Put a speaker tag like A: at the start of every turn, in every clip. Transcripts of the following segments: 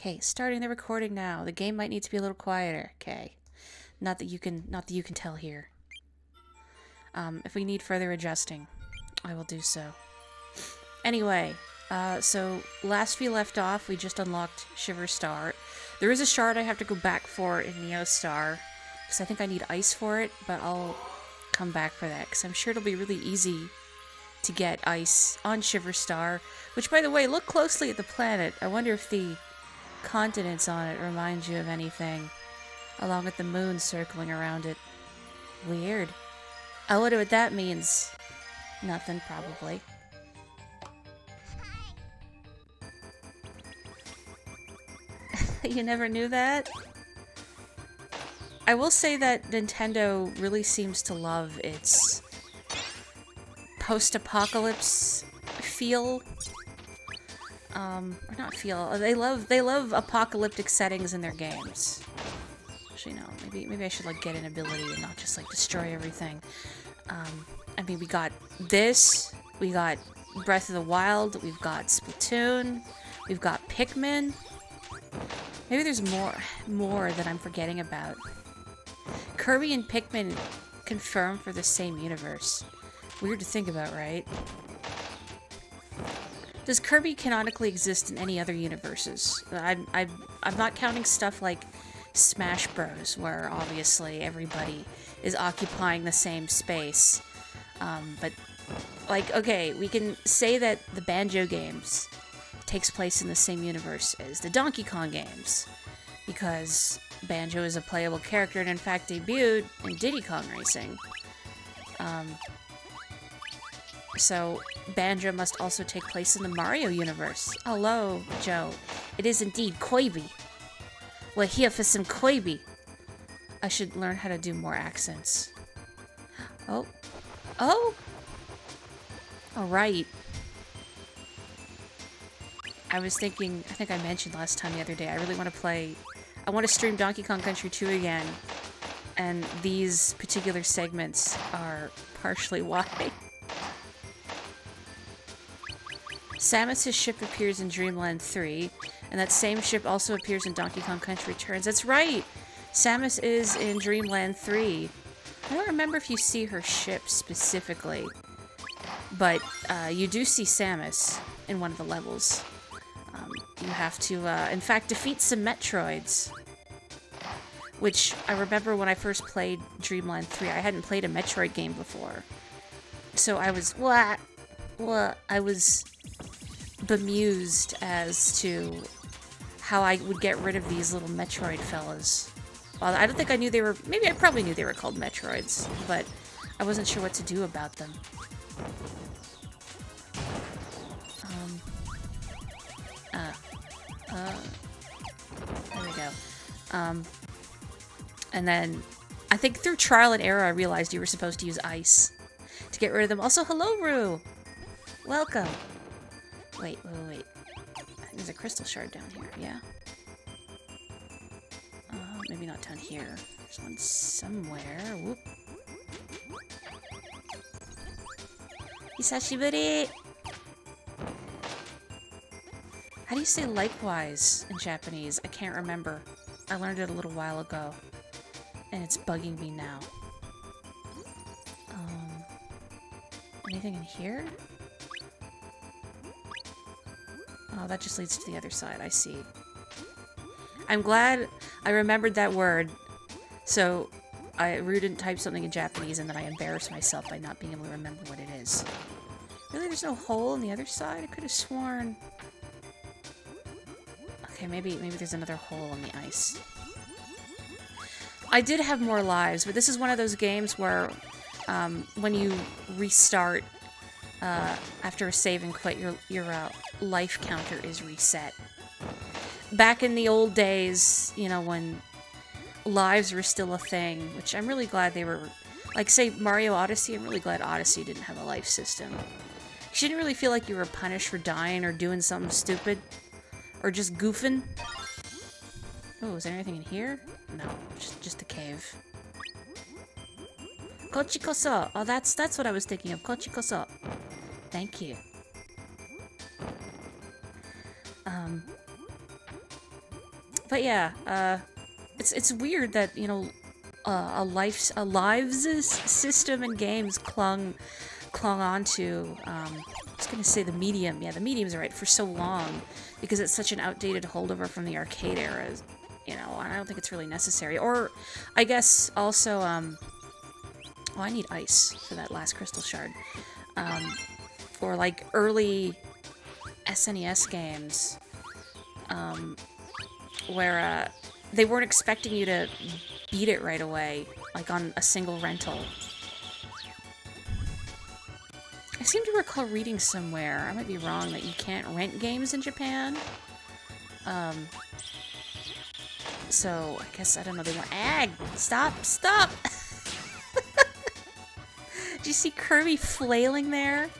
A: Okay, starting the recording now. The game might need to be a little quieter. Okay. Not that you can tell here. If we need further adjusting, I will do so. Anyway, so last we left off, we just unlocked Shiver Star. There is a shard I have to go back for in Neo Star, because I think I need ice for it, but I'll come back for that, because I'm sure it'll be really easy to get ice on Shiver Star, which, by the way, look closely at the planet. I wonder if the continents on it remind you of anything, along with the moon circling around it. Weird. I wonder what that means. Nothing, probably. You never knew that? I will say that Nintendo really seems to love its post-apocalypse feel. Or not feel. They love apocalyptic settings in their games. Actually, no. Maybe I should like get an ability and not just like destroy everything. I mean, we got this. We got Breath of the Wild. We've got Splatoon. We've got Pikmin. Maybe there's more that I'm forgetting about. Kirby and Pikmin confirmed for the same universe. Weird to think about, right? Does Kirby canonically exist in any other universes? I'm not counting stuff like Smash Bros, where obviously everybody is occupying the same space. But, like, okay, we can say that the Banjo games takes place in the same universe as the Donkey Kong games, because Banjo is a playable character and in fact debuted in Diddy Kong Racing. So Banjo must also take place in the Mario universe. Hello, Joe. It is indeed Kirby. We're here for some Kirby. I should learn how to do more accents. Oh. Oh! Alright. I was thinking, I think I mentioned last time the other day, I really want to play, I want to stream Donkey Kong Country 2 again, and these particular segments are partially why. Samus's ship appears in Dreamland 3, and that same ship also appears in Donkey Kong Country Returns. That's right! Samus is in Dreamland 3. I don't remember if you see her ship specifically, but you do see Samus in one of the levels. You have to, in fact, defeat some Metroids. Which, I remember when I first played Dreamland 3, I hadn't played a Metroid game before. So I was, I was bemused as to how I would get rid of these little Metroid fellas. Well, I don't think I knew they were, maybe I probably knew they were called Metroids, but I wasn't sure what to do about them. There we go. And then, I think through trial and error I realized you were supposed to use ice to get rid of them. Also, hello, Rue! Welcome! Wait. There's a crystal shard down here, yeah? Maybe not down here. There's one somewhere. Whoop. Hisashiburi! How do you say likewise in Japanese? I can't remember. I learned it a little while ago, and it's bugging me now. Anything in here? Oh, that just leads to the other side. I see. I'm glad I remembered that word. So, Rue didn't type something in Japanese, and then I embarrassed myself by not being able to remember what it is. Really, there's no hole on the other side? I could have sworn. Okay, maybe there's another hole in the ice. I did have more lives, but this is one of those games where when you restart after a save and quit, your life counter is reset. Back in the old days, you know, when lives were still a thing, which I'm really glad they were, like, say, Mario Odyssey, I'm really glad Odyssey didn't have a life system. You didn't really feel like you were punished for dying or doing something stupid. Or just goofing. Oh, is there anything in here? No, just a cave. Kochikoso! Oh, that's what I was thinking of. Kochikoso. Thank you. But yeah, it's weird that, you know, a lives system and games clung onto, I was gonna say the medium. Yeah, the medium's right, for so long, because it's such an outdated holdover from the arcade era, you know, and I don't think it's really necessary. Or, I guess, also, oh, I need ice for that last crystal shard. Or, like, early SNES games, where, they weren't expecting you to beat it right away, like on a single rental. I seem to recall reading somewhere, I might be wrong, that you can't rent games in Japan. So, I guess, I don't know, they want— Stop! Did you see Kirby flailing there?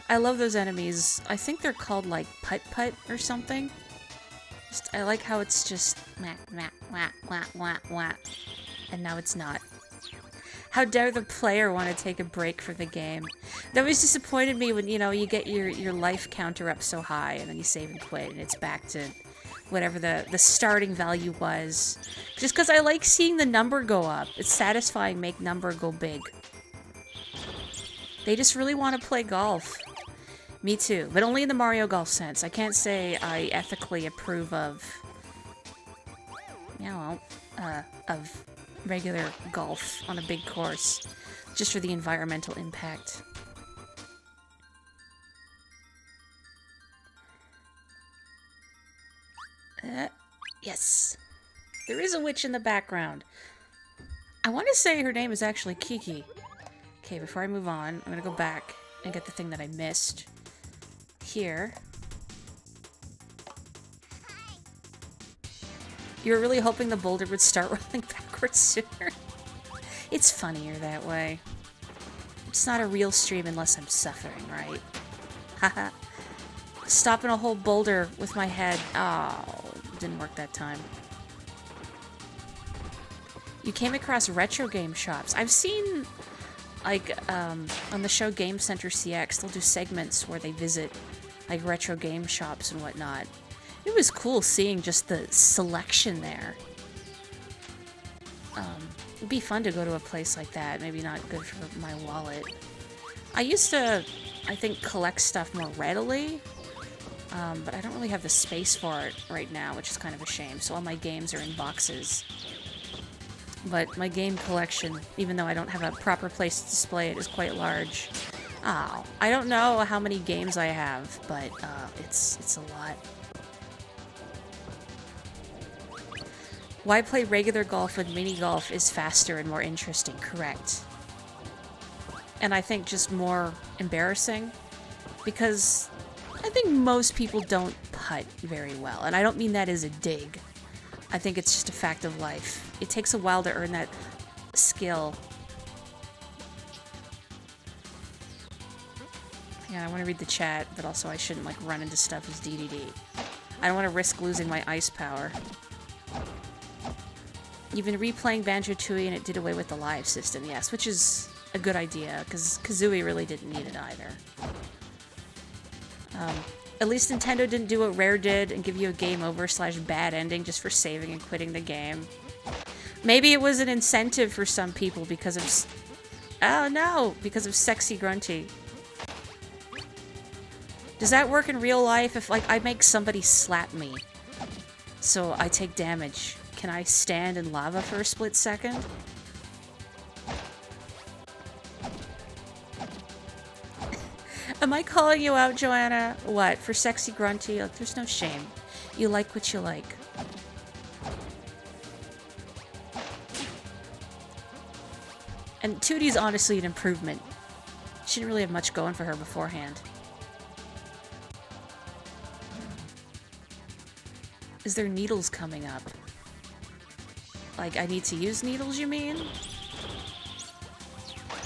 A: I love those enemies. I think they're called, like, putt-putt or something. I like how it's just wah. And now it's not. How dare the player want to take a break for the game? That always disappointed me when, you know, you get your life counter up so high and then you save and quit and it's back to whatever the starting value was. Just because I like seeing the number go up. It's satisfying, make number go big. They just really want to play golf. Me too, but only in the Mario Golf sense. I can't say I ethically approve of, you know, of regular golf on a big course, just for the environmental impact. Yes. There is a witch in the background. I want to say her name is actually Kiki. Okay, before I move on, I'm gonna go back and get the thing that I missed. Here. You were really hoping the boulder would start rolling backwards sooner. It's funnier that way. It's not a real stream unless I'm suffering, right? Haha. Stopping a whole boulder with my head. Oh, didn't work that time. You came across retro game shops. I've seen, like, on the show Game Center CX, they'll do segments where they visit, like, retro game shops and whatnot. It was cool seeing just the selection there. It'd be fun to go to a place like that. Maybe not good for my wallet. I used to, I think, collect stuff more readily, but I don't really have the space for it right now, which is kind of a shame. So all my games are in boxes. But my game collection, even though I don't have a proper place to display it, is quite large. Oh, I don't know how many games I have, but it's a lot. Why play regular golf when mini golf is faster and more interesting? Correct. And I think just more embarrassing, because I think most people don't putt very well, and I don't mean that as a dig. I think it's just a fact of life. It takes a while to earn that skill. Yeah, I want to read the chat, but also I shouldn't, like, run into stuff as DDD. I don't want to risk losing my ice power. You've been replaying Banjo-Tooie and it did away with the live system, yes, which is a good idea, because Kazooie really didn't need it either. At least Nintendo didn't do what Rare did and give you a game over / bad ending just for saving and quitting the game. Maybe it was an incentive for some people because of... Oh no! Because of Sexy Grunty. Does that work in real life if, like, I make somebody slap me? So I take damage. Can I stand in lava for a split second? Am I calling you out, Joanna? What, for Sexy Grunty? Like, there's no shame. You like what you like. And Tootie's honestly an improvement. She didn't really have much going for her beforehand. Is there needles coming up? Like, I need to use needles, you mean?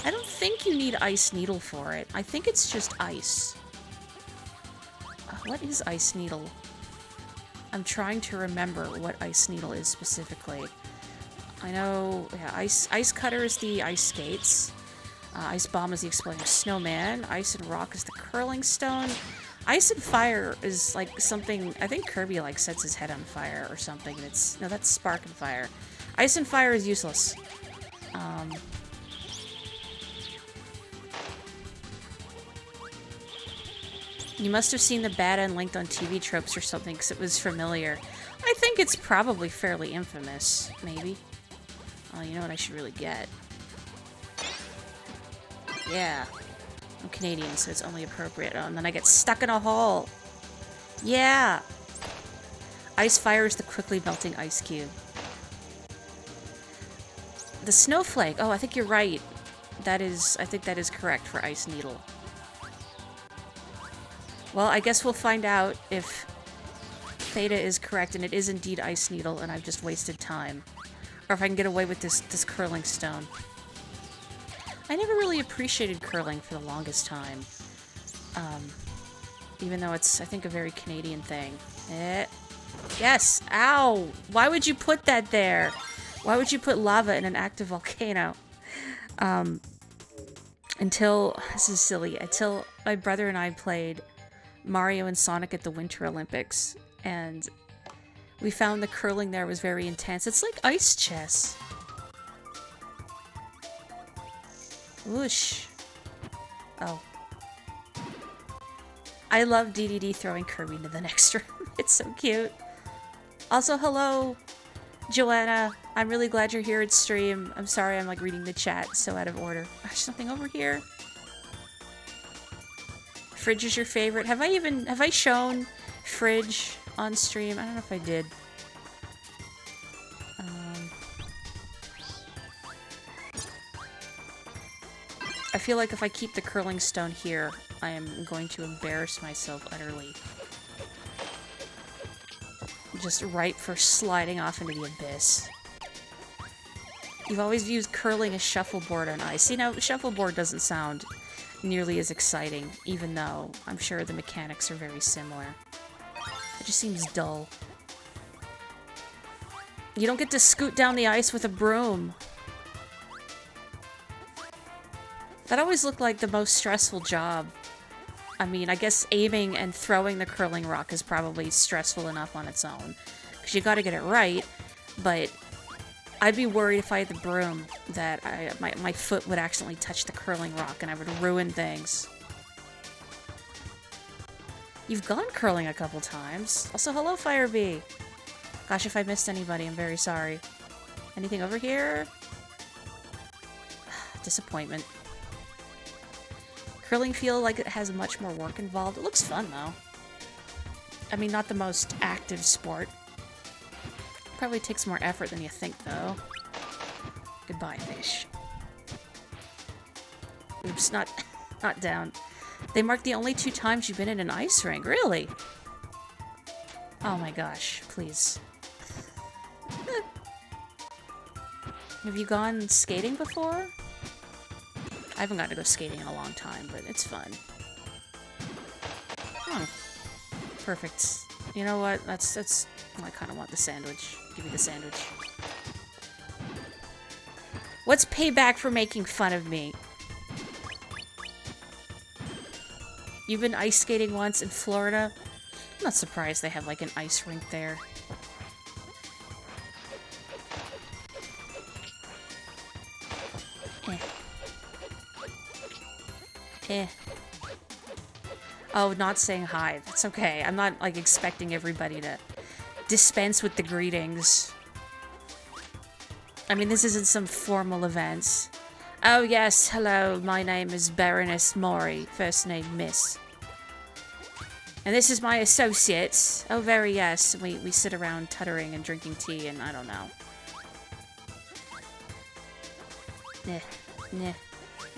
A: I don't think you need Ice Needle for it. I think it's just ice. What is Ice Needle? I'm trying to remember what Ice Needle is specifically. I know, yeah, Ice Cutter is the ice skates. Ice Bomb is the exploding snowman. Ice and Rock is the curling stone. Ice and fire is like something, I think Kirby like sets his head on fire or something. And it's, no, that's spark and fire. Ice and fire is useless. You must have seen the bad end linked on TV tropes or something because it was familiar. I think it's probably fairly infamous, maybe. Oh, you know what I should really get? Yeah. I'm Canadian, so it's only appropriate. Oh, and then I get stuck in a hole. Yeah! Ice fire is the quickly melting ice cube. The snowflake. Oh, I think you're right. I think that is correct for ice needle. Well, I guess we'll find out if Theta is correct and it is indeed ice needle and I've just wasted time. Or if I can get away with this curling stone. I never really appreciated curling for the longest time. Even though it's, I think, a very Canadian thing. Yes! Ow! Why would you put that there? Why would you put lava in an active volcano? This is silly, until my brother and I played Mario and Sonic at the Winter Olympics, and we found the curling there was very intense. It's like ice chess. Whoosh. Oh. I love DDD throwing Kirby into the next room. It's so cute. Also, hello, Joanna. I'm really glad you're here at stream. I'm sorry I'm like reading the chat so out of order. There's nothing over here. Fridge is your favorite. Have I shown Fridge on stream? I don't know if I did. I feel like if I keep the curling stone here, I am going to embarrass myself utterly. Just ripe for sliding off into the abyss. You've always used curling as shuffleboard on ice. You know, shuffleboard doesn't sound nearly as exciting, even though I'm sure the mechanics are very similar. It just seems dull. You don't get to scoot down the ice with a broom. That always looked like the most stressful job. I mean, I guess aiming and throwing the curling rock is probably stressful enough on its own. Because you gotta get it right, but I'd be worried if I had the broom that my foot would accidentally touch the curling rock and I would ruin things. You've gone curling a couple times. Also, hello, Firebee. Gosh, if I missed anybody, I'm very sorry. Anything over here? Disappointment. Curling feel like it has much more work involved. It looks fun, though. I mean, not the most active sport. Probably takes more effort than you think, though. Goodbye, fish. Oops, not down. They mark the only 2 times you've been in an ice rink. Really? Oh my gosh, please. Have you gone skating before? I haven't gotten to go skating in a long time, but it's fun. Oh. Perfect. You know what? That's... I kind of want the sandwich. Give me the sandwich. What's payback for making fun of me? You've been ice skating once in Florida? I'm not surprised they have like an ice rink there. Oh, not saying hi. That's okay. I'm not, like, expecting everybody to dispense with the greetings. I mean, this isn't some formal event. Oh, yes. Hello. My name is Baroness Morri. First name, Miss. And this is my associate. Oh, very yes. We sit around tuttering and drinking tea and I don't know.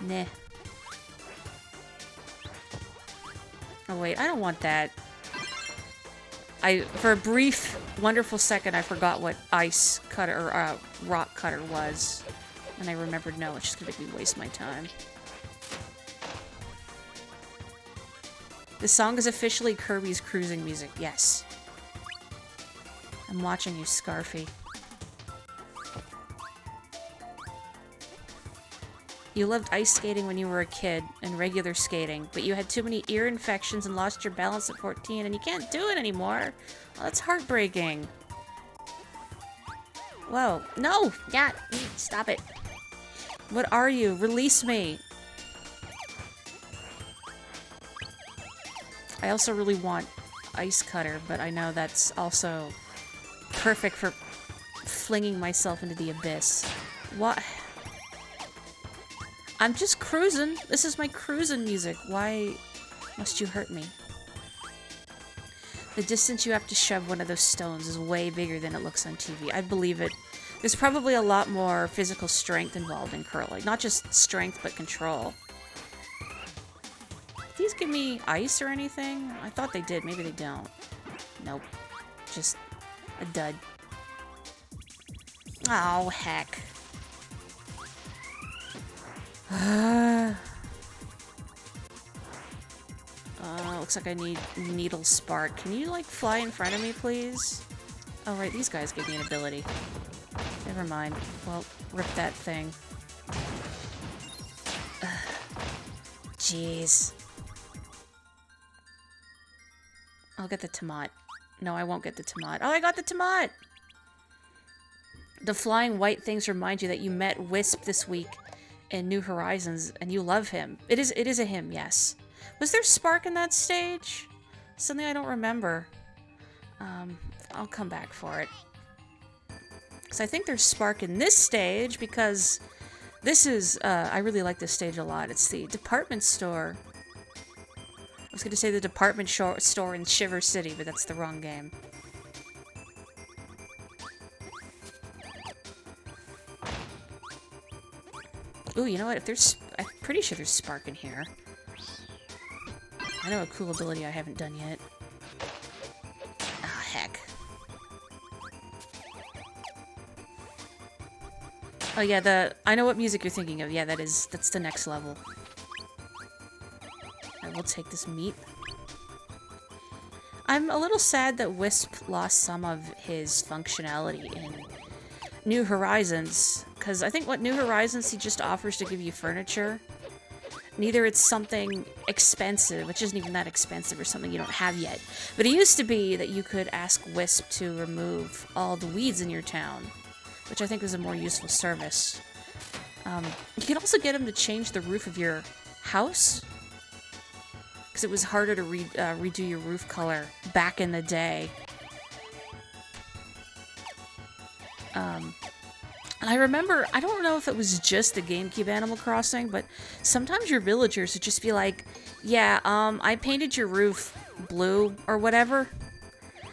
A: Nah. Oh wait, I don't want that. For a brief, wonderful second, I forgot what ice cutter, or rock cutter was. And I remembered, no, it's just gonna make me waste my time. The song is officially Kirby's cruising music, yes. I'm watching you, Scarfy. You loved ice skating when you were a kid and regular skating, but you had too many ear infections and lost your balance at 14 and you can't do it anymore. Well, that's heartbreaking. Whoa. No! Yeah, stop it. What are you? Release me. I also really want Ice Cutter, but I know that's also perfect for flinging myself into the abyss. What? I'm just cruising. This is my cruising music. Why must you hurt me? The distance you have to shove one of those stones is way bigger than it looks on TV. I believe it. There's probably a lot more physical strength involved in curling. Not just strength, but control. Did these give me ice or anything? I thought they did. Maybe they don't. Nope. Just a dud. Oh, heck. Looks like I need Needle Spark. Can you, like, fly in front of me, please? Oh, right, these guys give me an ability. Never mind. Well, rip that thing. Jeez. I'll get the tomat. No, I won't get the tomat. Oh, I got the tomat! The flying white things remind you that you met Wisp this week in New Horizons, and you love him. It is a him, yes. Was there Spark in that stage? Something I don't remember. I'll come back for it. Because I think there's Spark in this stage, because this is, I really like this stage a lot. It's the department store. I was going to say the department store in Shiver City, but that's the wrong game. Ooh, you know what? If there's... I'm pretty sure there's Spark in here. I know a cool ability I haven't done yet. Ah, heck. Oh yeah, I know what music you're thinking of. Yeah, that's the next level. I will take this meat. I'm a little sad that Wisp lost some of his functionality in New Horizons, because I think what New Horizons he just offers to give you furniture. Neither it's something expensive, which isn't even that expensive, or something you don't have yet. But it used to be that you could ask Wisp to remove all the weeds in your town, which I think was a more useful service. You can also get him to change the roof of your house, because it was harder to redo your roof color back in the day. And I remember, I don't know if it was just the GameCube Animal Crossing, but sometimes your villagers would just be like, yeah, I painted your roof blue or whatever.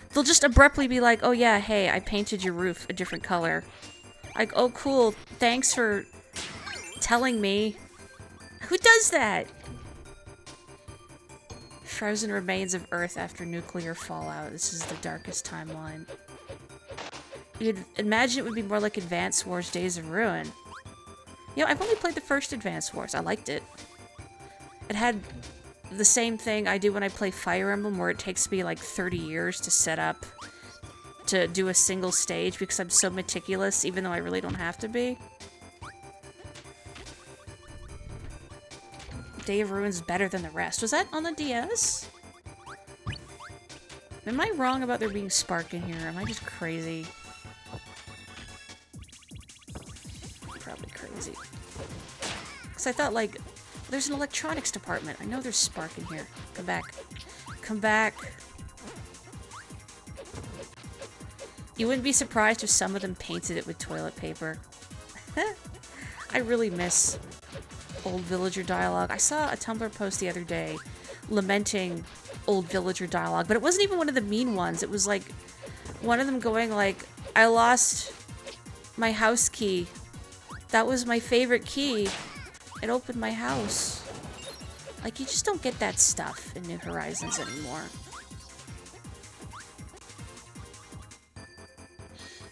A: They'll just abruptly be like, oh yeah, hey, I painted your roof a different color. Like, oh cool, thanks for telling me. Who does that? Frozen remains of Earth after nuclear fallout. This is the darkest timeline. You'd imagine it would be more like Advance Wars Days of Ruin. You know, I've only played the first Advance Wars. I liked it. It had the same thing I do when I play Fire Emblem, where it takes me like 30 years to set up to do a single stage because I'm so meticulous, even though I really don't have to be. Day of Ruin's better than the rest. Was that on the DS? Am I wrong about there being Spark in here? Am I just crazy? Probably crazy. Because I thought, like, there's an electronics department. I know there's Spark in here. Come back. Come back. You wouldn't be surprised if some of them painted it with toilet paper. I really miss old villager dialogue. I saw a Tumblr post the other day lamenting old villager dialogue, but it wasn't even one of the mean ones. It was like one of them going like, I lost my house key. That was my favorite key. It opened my house. Like, you just don't get that stuff in New Horizons anymore.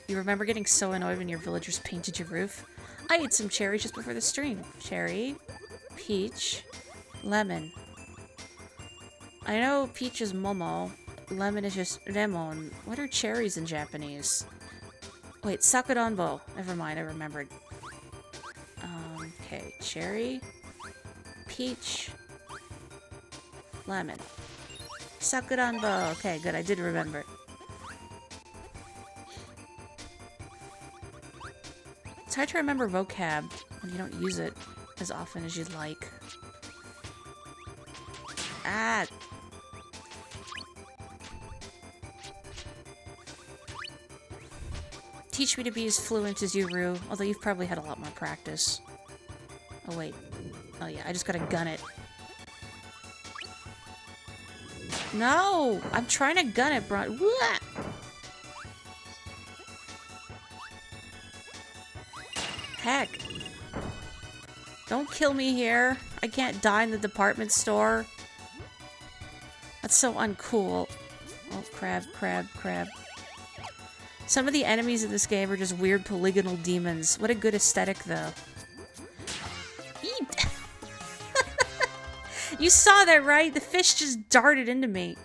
A: You remember getting so annoyed when your villagers painted your roof? I ate some cherries just before the stream. Cherry, peach, lemon. I know peach is momo, lemon is just lemon. What are cherries in Japanese? Wait, sakuranbo. Never mind, I remembered. Okay, cherry, peach, lemon. Sakuranbo. Okay, good. I did remember. It's hard to remember vocab when you don't use it as often as you'd like. Ah! Teach me to be as fluent as you, Rue, although you've probably had a lot more practice. Oh, wait. Oh, yeah, I just gotta gun it. No! I'm trying to gun it, bro. What? Heck. Don't kill me here. I can't die in the department store. That's so uncool. Oh, crab, crab, crab. Some of the enemies in this game are just weird polygonal demons. What a good aesthetic, though. Eat! You saw that, right? The fish just darted into me.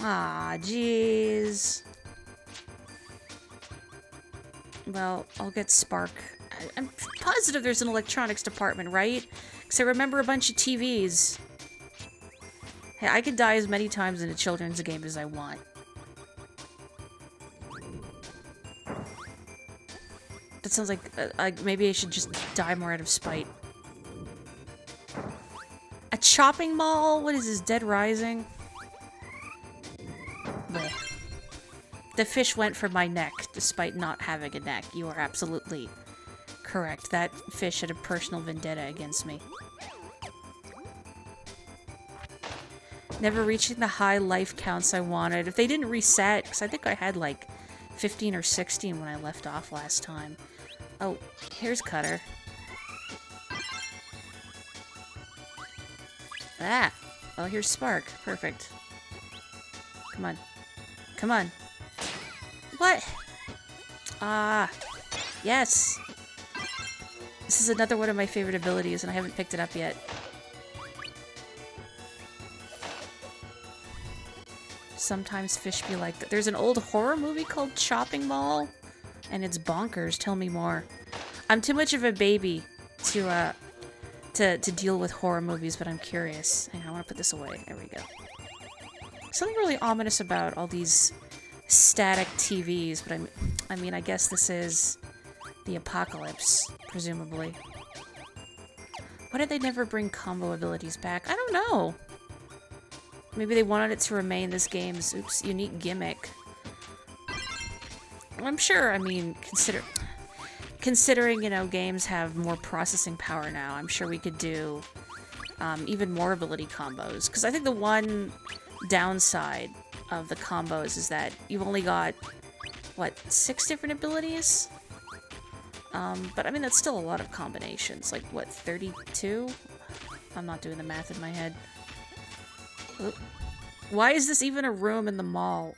A: Ah, jeez. Well, I'll get Spark. I'm positive there's an electronics department, right? Because I remember a bunch of TVs. Hey, I could die as many times in a children's game as I want. That sounds like maybe I should just die more out of spite. A chopping mall? What is this, Dead Rising? Blech. The fish went for my neck, despite not having a neck. You are absolutely correct. That fish had a personal vendetta against me. Never reaching the high life counts I wanted. If they didn't reset, because I think I had like 15 or 16 when I left off last time. Oh, here's Cutter. Ah! Well, here's Spark. Perfect. Come on. Come on. What? Ah. Yes! This is another one of my favorite abilities, and I haven't picked it up yet. Sometimes fish be like that. There's an old horror movie called Chopping Mall, and it's bonkers. Tell me more. I'm too much of a baby to deal with horror movies, but I'm curious. Hang on, I want to put this away. There we go. Something really ominous about all these static TVs, but I mean, I guess this is the apocalypse, presumably. Why did they never bring combo abilities back? I don't know. Maybe they wanted it to remain this game's, oops, unique gimmick. I'm sure, I mean, considering, you know, games have more processing power now, I'm sure we could do even more ability combos. Because I think the one downside of the combos is that you've only got, what, 6 different abilities? But I mean, that's still a lot of combinations. Like, what, 32? I'm not doing the math in my head. Oop. Why is this even a room in the mall?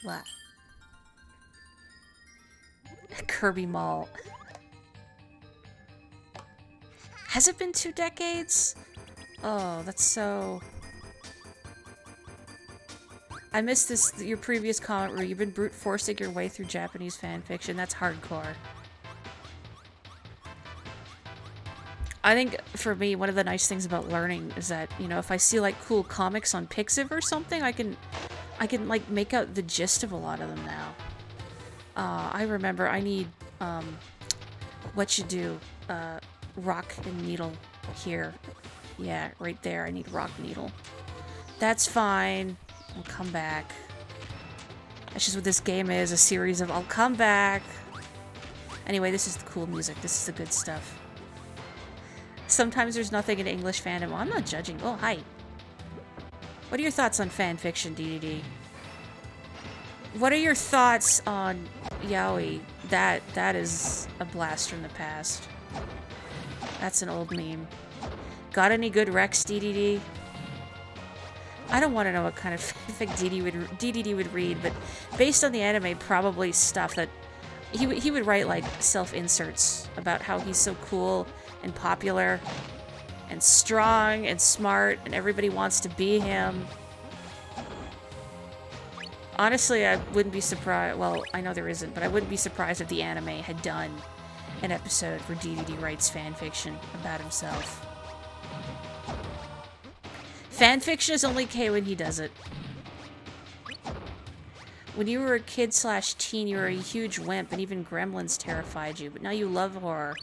A: What? Kirby Mall. Has it been 2 decades? Oh, that's so... I missed this, your previous comment where you've been brute forcing your way through Japanese fanfiction. That's hardcore. I think, for me, one of the nice things about learning is that, you know, if I see, like, cool comics on Pixiv or something, I can, like, make out the gist of a lot of them now. I remember I need, what you do, rock and needle here. Yeah, right there. I need rock needle. That's fine. I'll come back. That's just what this game is, a series of I'll come back. Anyway, this is the cool music. This is the good stuff. Sometimes there's nothing in English fandom. Well, I'm not judging. Oh, hi. What are your thoughts on fanfiction, DDD? What are your thoughts on yaoi? That is a blast from the past. That's an old meme. Got any good Rex, DDD? I don't want to know what kind of fanfic DDD would read, but based on the anime, probably stuff that he would write, like, self-inserts about how he's so cool and popular and strong and smart and everybody wants to be him. Honestly, I wouldn't be surprised. Well, I know there isn't, but I wouldn't be surprised if the anime had done an episode for DDD writes fanfiction about himself. Fanfiction is only okay when he does it. When you were a kid/teen, you were a huge wimp, and even gremlins terrified you, but now you love horror.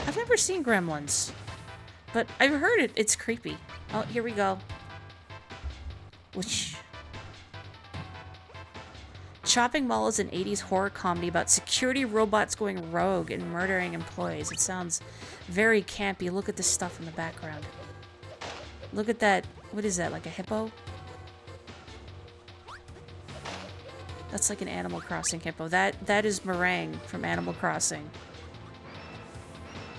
A: I've never seen Gremlins, but I've heard it's creepy. Oh, here we go. Which... Chopping Mall is an 80s horror comedy about security robots going rogue and murdering employees. It sounds very campy. Look at this stuff in the background. Look at that. What is that, like a hippo? That's like an Animal Crossing hippo. That is Meringue from Animal Crossing.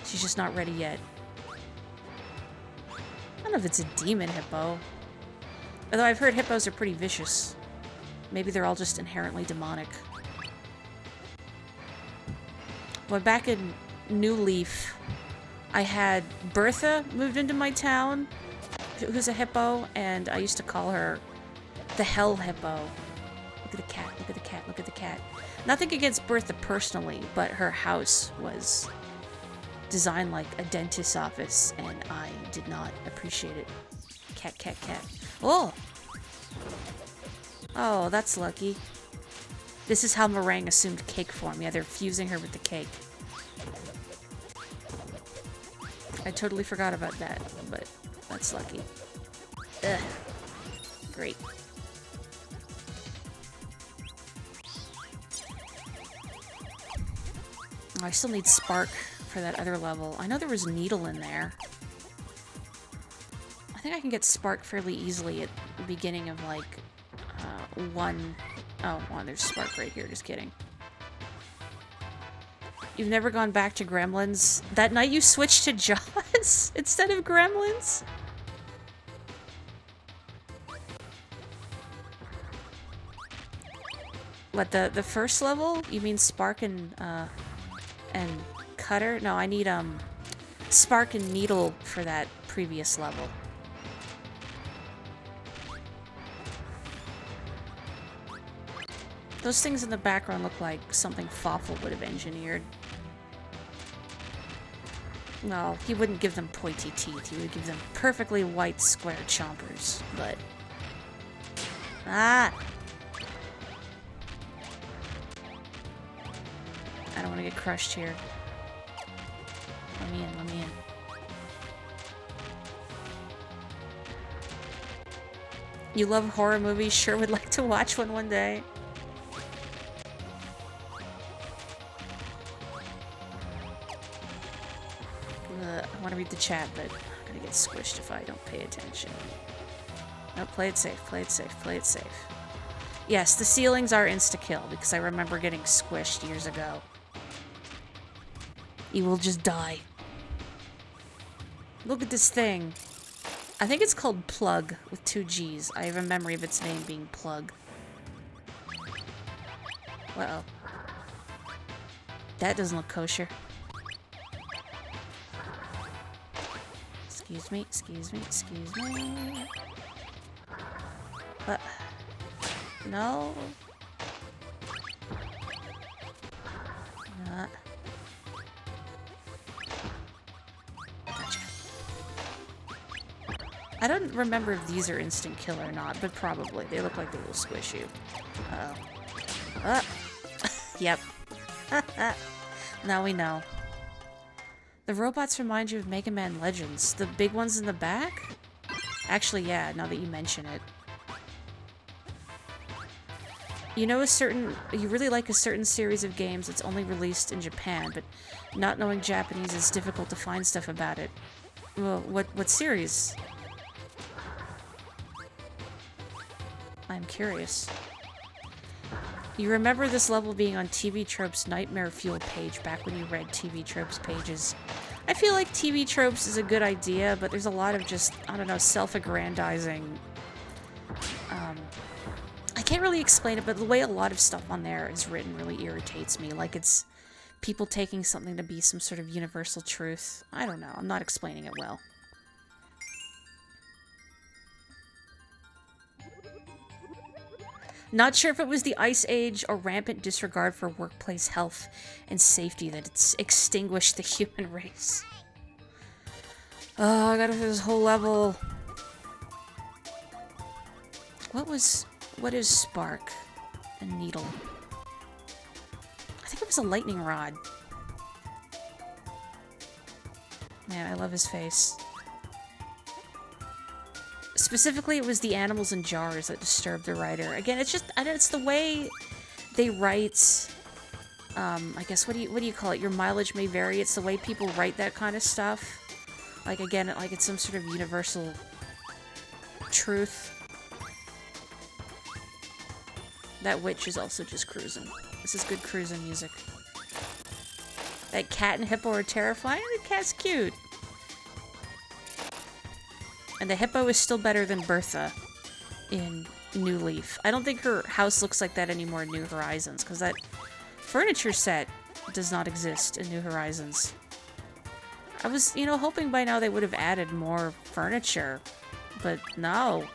A: She's just not ready yet. I don't know if it's a demon hippo. Although I've heard hippos are pretty vicious. Maybe they're all just inherently demonic. But back in New Leaf, I had Bertha moved into my town, who's a hippo, and I used to call her the Hell Hippo. Look at the cat, look at the cat, look at the cat. Nothing against Bertha personally, but her house was designed like a dentist's office, and I did not appreciate it. Cat, cat, cat. Oh! Oh, that's lucky. This is how Meringue assumed cake form. Yeah, they're fusing her with the cake. I totally forgot about that, but that's lucky. Ugh. Great. Oh, I still need Spark for that other level. I know there was Needle in there. I think I can get Spark fairly easily at the beginning of, like, one... Oh, well, there's Spark right here. Just kidding. You've never gone back to Gremlins? That night you switched to Jaws instead of Gremlins? What, the first level? You mean Spark and Cutter? No, I need, Spark and Needle for that previous level. Those things in the background look like something Fawful would have engineered. Well, he wouldn't give them pointy teeth. He would give them perfectly white square chompers, but... Ah! I don't want to get crushed here. Let me in, let me in. You love horror movies? Sure would like to watch one day. I want to read the chat, but I'm gonna get squished if I don't pay attention. No, play it safe, play it safe, play it safe. Yes, the ceilings are insta-kill, because I remember getting squished years ago. You will just die. Look at this thing. I think it's called Plug, with 2 G's. I have a memory of its name being Plug. Uh-oh. That doesn't look kosher. Excuse me, excuse me, excuse me. But... No. Not. Gotcha. I don't remember if these are instant kill or not, but probably. They look like they will squish you. Uh-oh. Yep. Now we know. The robots remind you of Mega Man Legends. The big ones in the back? Actually, yeah, now that you mention it. You know you really like a certain series of games that's only released in Japan, but not knowing Japanese is difficult to find stuff about it. Well, what series? I'm curious. You remember this level being on TV Tropes' Nightmare Fuel page back when you read TV Tropes pages. I feel like TV Tropes is a good idea, but there's a lot of just, I don't know, self-aggrandizing. I can't really explain it, but the way a lot of stuff on there is written really irritates me. Like it's people taking something to be some sort of universal truth. I don't know. I'm not explaining it well. Not sure if it was the Ice Age or rampant disregard for workplace health and safety that it's extinguished the human race. Oh, I gotta do this whole level. What is spark? A needle. I think it was a lightning rod. Man, I love his face. Specifically, it was the animals in jars that disturbed the writer. Again, it's just, it's the way they write, I guess, what do you call it? Your mileage may vary. It's the way people write that kind of stuff. Like, again, like it's some sort of universal truth. That witch is also just cruising. This is good cruising music. That cat and hippo are terrifying. The cat's cute. And the hippo is still better than Bertha in New Leaf. I don't think her house looks like that anymore in New Horizons, because that furniture set does not exist in New Horizons. I was, you know, hoping by now they would have added more furniture, but no.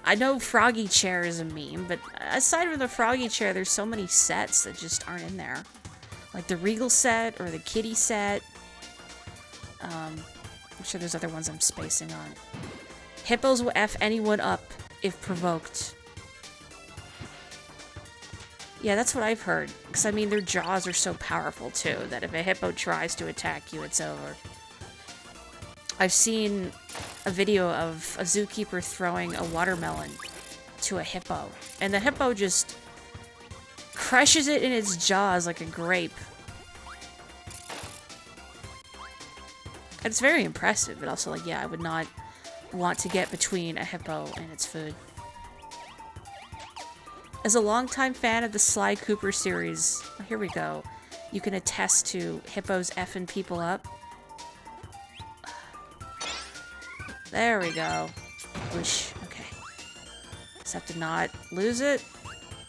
A: I know Froggy Chair is a meme, but aside from the Froggy Chair, there's so many sets that just aren't in there. Like the Regal set, or the Kitty set. I'm sure there's other ones I'm spacing on. Hippos will F anyone up if provoked. Yeah, that's what I've heard. Because, I mean, their jaws are so powerful, too, that if a hippo tries to attack you, it's over. I've seen a video of a zookeeper throwing a watermelon to a hippo. And the hippo just crushes it in its jaws like a grape. It's very impressive, but also, like, yeah, I would not want to get between a hippo and its food. As a longtime fan of the Sly Cooper series, here we go, you can attest to hippos effing people up. There we go. Whoosh. Okay. Just have to not lose it,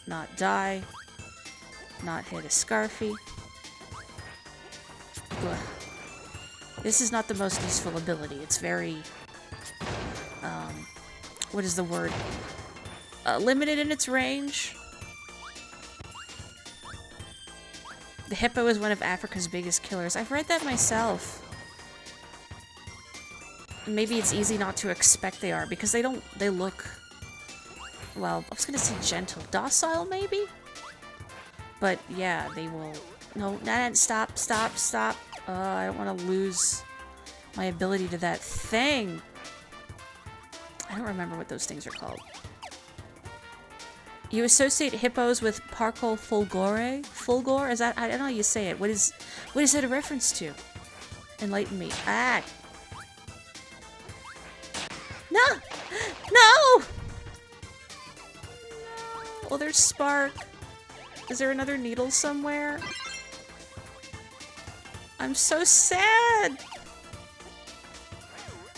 A: not die, not hit a Scarfy. Ugh. This is not the most useful ability. It's very, what is the word? Limited in its range. The hippo is one of Africa's biggest killers. I've read that myself. Maybe it's easy not to expect they are, because they look, well, I was gonna say gentle. Docile, maybe? But, yeah, they will... No, stop. I don't want to lose my ability to that thing. I don't remember what those things are called. You associate hippos with Parcol fulgore? Fulgore? Is that... I don't know how you say it. What is it a reference to? Enlighten me. Ah! No! No! Oh, there's Spark. Is there another needle somewhere? I'm so sad!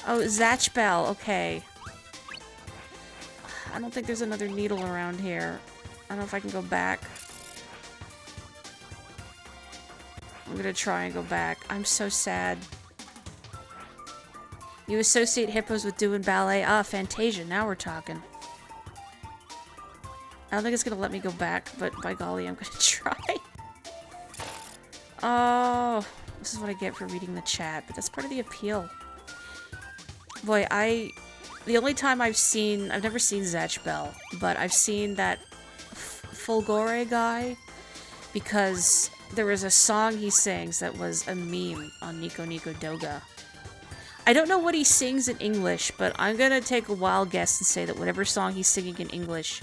A: Oh, Zatch Bell. Okay. I don't think there's another needle around here. I don't know if I can go back. I'm gonna try and go back. I'm so sad. You associate hippos with doing ballet. Ah, Fantasia. Now we're talking. I don't think it's gonna let me go back, but by golly, I'm gonna try. Oh, this is what I get for reading the chat, but that's part of the appeal. Boy, the only time I've never seen Zatch Bell, but I've seen that Fulgore guy, because there was a song he sings that was a meme on Nico Nico Doga. I don't know what he sings in English, but I'm gonna take a wild guess and say that whatever song he's singing in English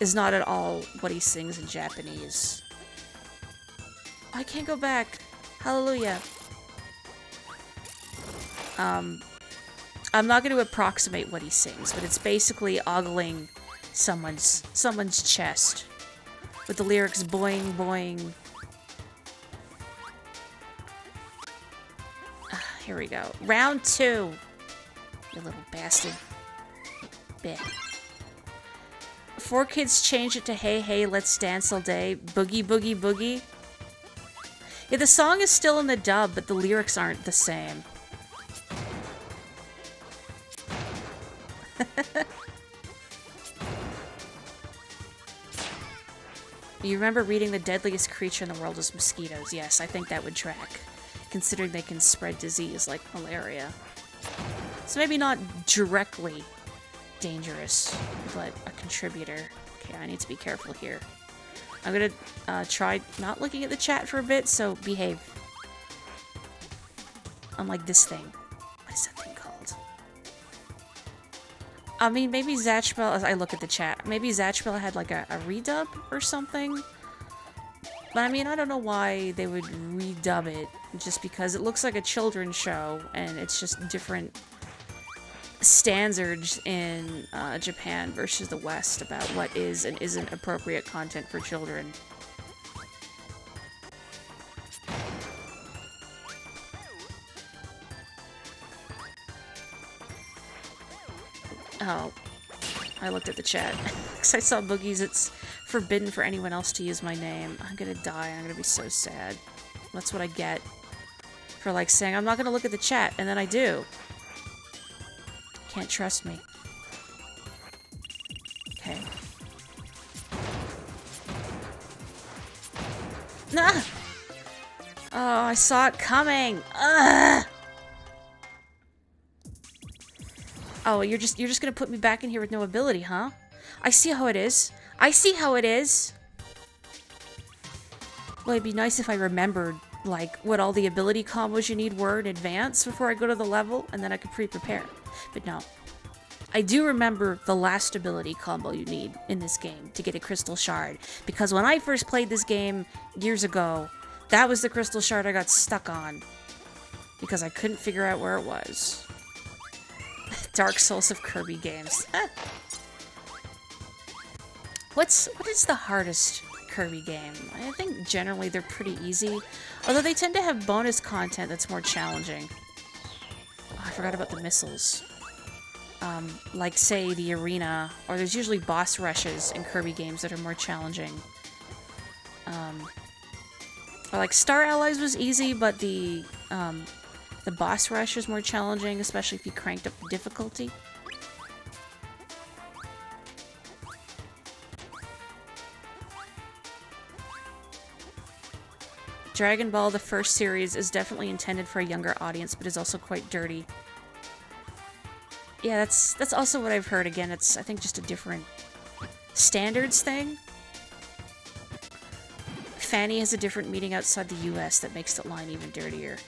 A: is not at all what he sings in Japanese. I can't go back. Hallelujah. I'm not going to approximate what he sings, but it's basically ogling someone's chest with the lyrics boing boing. Here we go. Round 2. You little bastard. Blech. 4Kids changed it to Hey Hey Let's Dance All Day. Boogie Boogie Boogie. Yeah, the song is still in the dub, but the lyrics aren't the same. You remember reading the deadliest creature in the world is mosquitoes. Yes, I think that would track, considering they can spread disease like malaria. So maybe not directly dangerous, but a contributor. Okay, I need to be careful here. I'm gonna try not looking at the chat for a bit, so behave. Unlike this thing. What is that thing called? I mean, maybe Zatchbell, as I look at the chat, maybe Zatchbell had like a redub or something. But I mean, I don't know why they would redub it, just because it looks like a children's show, and it's just different standards in Japan versus the West about what is and isn't appropriate content for children. Oh, I looked at the chat because I saw Boogie's. It's forbidden for anyone else to use my name. I'm gonna die. I'm gonna be so sad. That's what I get for like saying I'm not gonna look at the chat, and then I do. Can't trust me. Okay. Nah! Oh, I saw it coming! Ugh! Oh, you're just gonna put me back in here with no ability, huh? I see how it is. I see how it is! Well, it'd be nice if I remembered, like, what all the ability combos you need were in advance before I go to the level, and then I could pre-prepare. But no. I do remember the last ability combo you need in this game to get a crystal shard, because when I first played this game years ago, that was the crystal shard I got stuck on, because I couldn't figure out where it was. Dark Souls of Kirby games. What is the hardest Kirby game? I think generally they're pretty easy, although they tend to have bonus content that's more challenging. Oh, I forgot about the missiles. Like, say, the arena, or there's usually boss rushes in Kirby games that are more challenging. Or like, Star Allies was easy, but the boss rush is more challenging, especially if you cranked up the difficulty. Dragon Ball, the first series, is definitely intended for a younger audience, but is also quite dirty. Yeah, that's also what I've heard. Again, it's, I think, just a different standards thing. Fanny has a different meaning outside the US that makes the line even dirtier.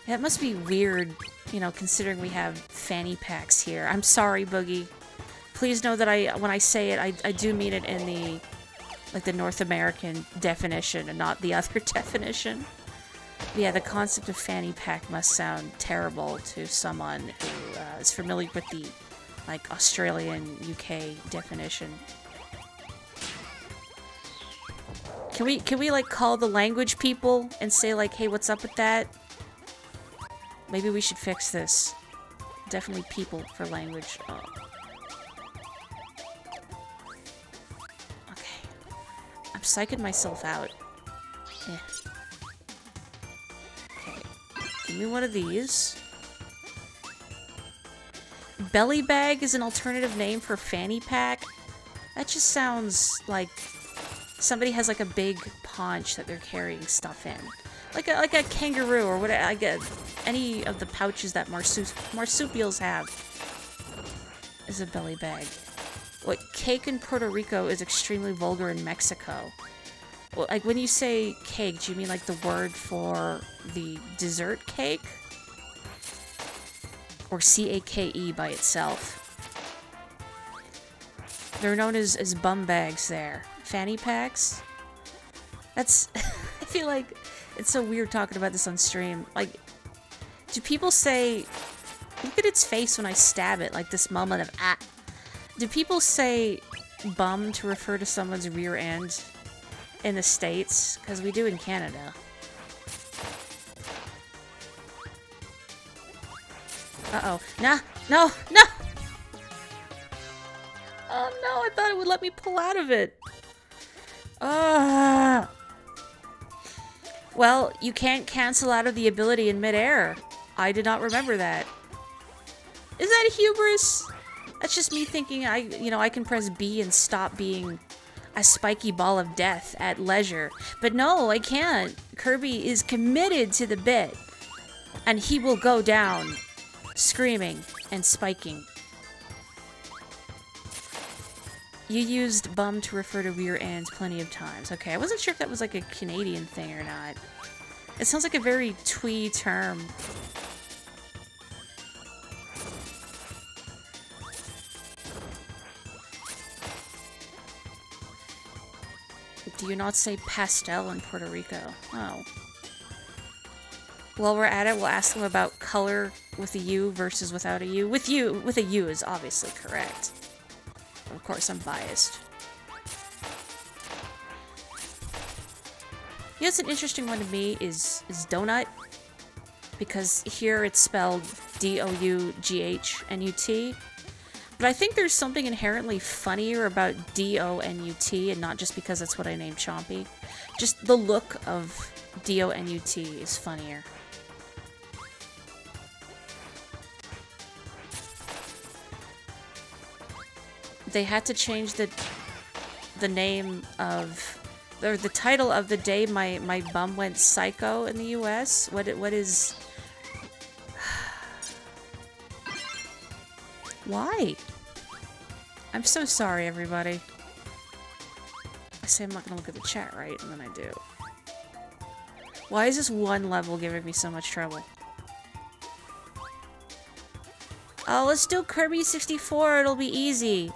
A: Yeah, it must be weird, you know, considering we have fanny packs here. I'm sorry, Boogie. Please know that when I say it, I do mean it in the, like, the North American definition and not the other definition. Yeah, the concept of fanny pack must sound terrible to someone who is familiar with the, like, Australian, UK definition. Can we like call the language people and say like, hey, what's up with that? Maybe we should fix this. Definitely people for language. Oh. Okay. I'm psyching myself out. Eh. Okay. Give me one of these. Belly bag is an alternative name for fanny pack. That just sounds like somebody has like a big paunch that they're carrying stuff in. Like a kangaroo or whatever. I get any of the pouches that marsupials have is a belly bag. What, cake in Puerto Rico is extremely vulgar in Mexico. Well, like when you say cake, do you mean like the word for the dessert cake? Or C-A-K-E by itself? They're known as bum bags there. Fanny packs? That's... I feel like it's so weird talking about this on stream. Like, do people say... Look at its face when I stab it, like this moment of ah. Do people say bum to refer to someone's rear end in the States? Because we do in Canada. Uh-oh. Nah! No! No! Oh no, I thought it would let me pull out of it. Well, you can't cancel out of the ability in midair. I did not remember that. Is that hubris? That's just me thinking I can press B and stop being a spiky ball of death at leisure. But no, I can't. Kirby is committed to the bit. And he will go down screaming and spiking. You used bum to refer to rear ends plenty of times. Okay, I wasn't sure if that was like a Canadian thing or not. It sounds like a very twee term. Do you not say pastel in Puerto Rico? Oh. While we're at it, we'll ask them about color with a U versus without a U. With a U is obviously correct. Of course, I'm biased. You know what's an interesting one to me is donut. Because here it's spelled D-O-U-G-H-N-U-T. But I think there's something inherently funnier about D-O-N-U-T, and not just because that's what I named Chompy. Just the look of D-O-N-U-T is funnier. They had to change the name of, or the title of the day my bum went psycho in the US. What is... Why? I'm so sorry, everybody. I say I'm not gonna look at the chat, right? And then I do. Why is this one level giving me so much trouble? Oh, let's do Kirby 64. It'll be easy.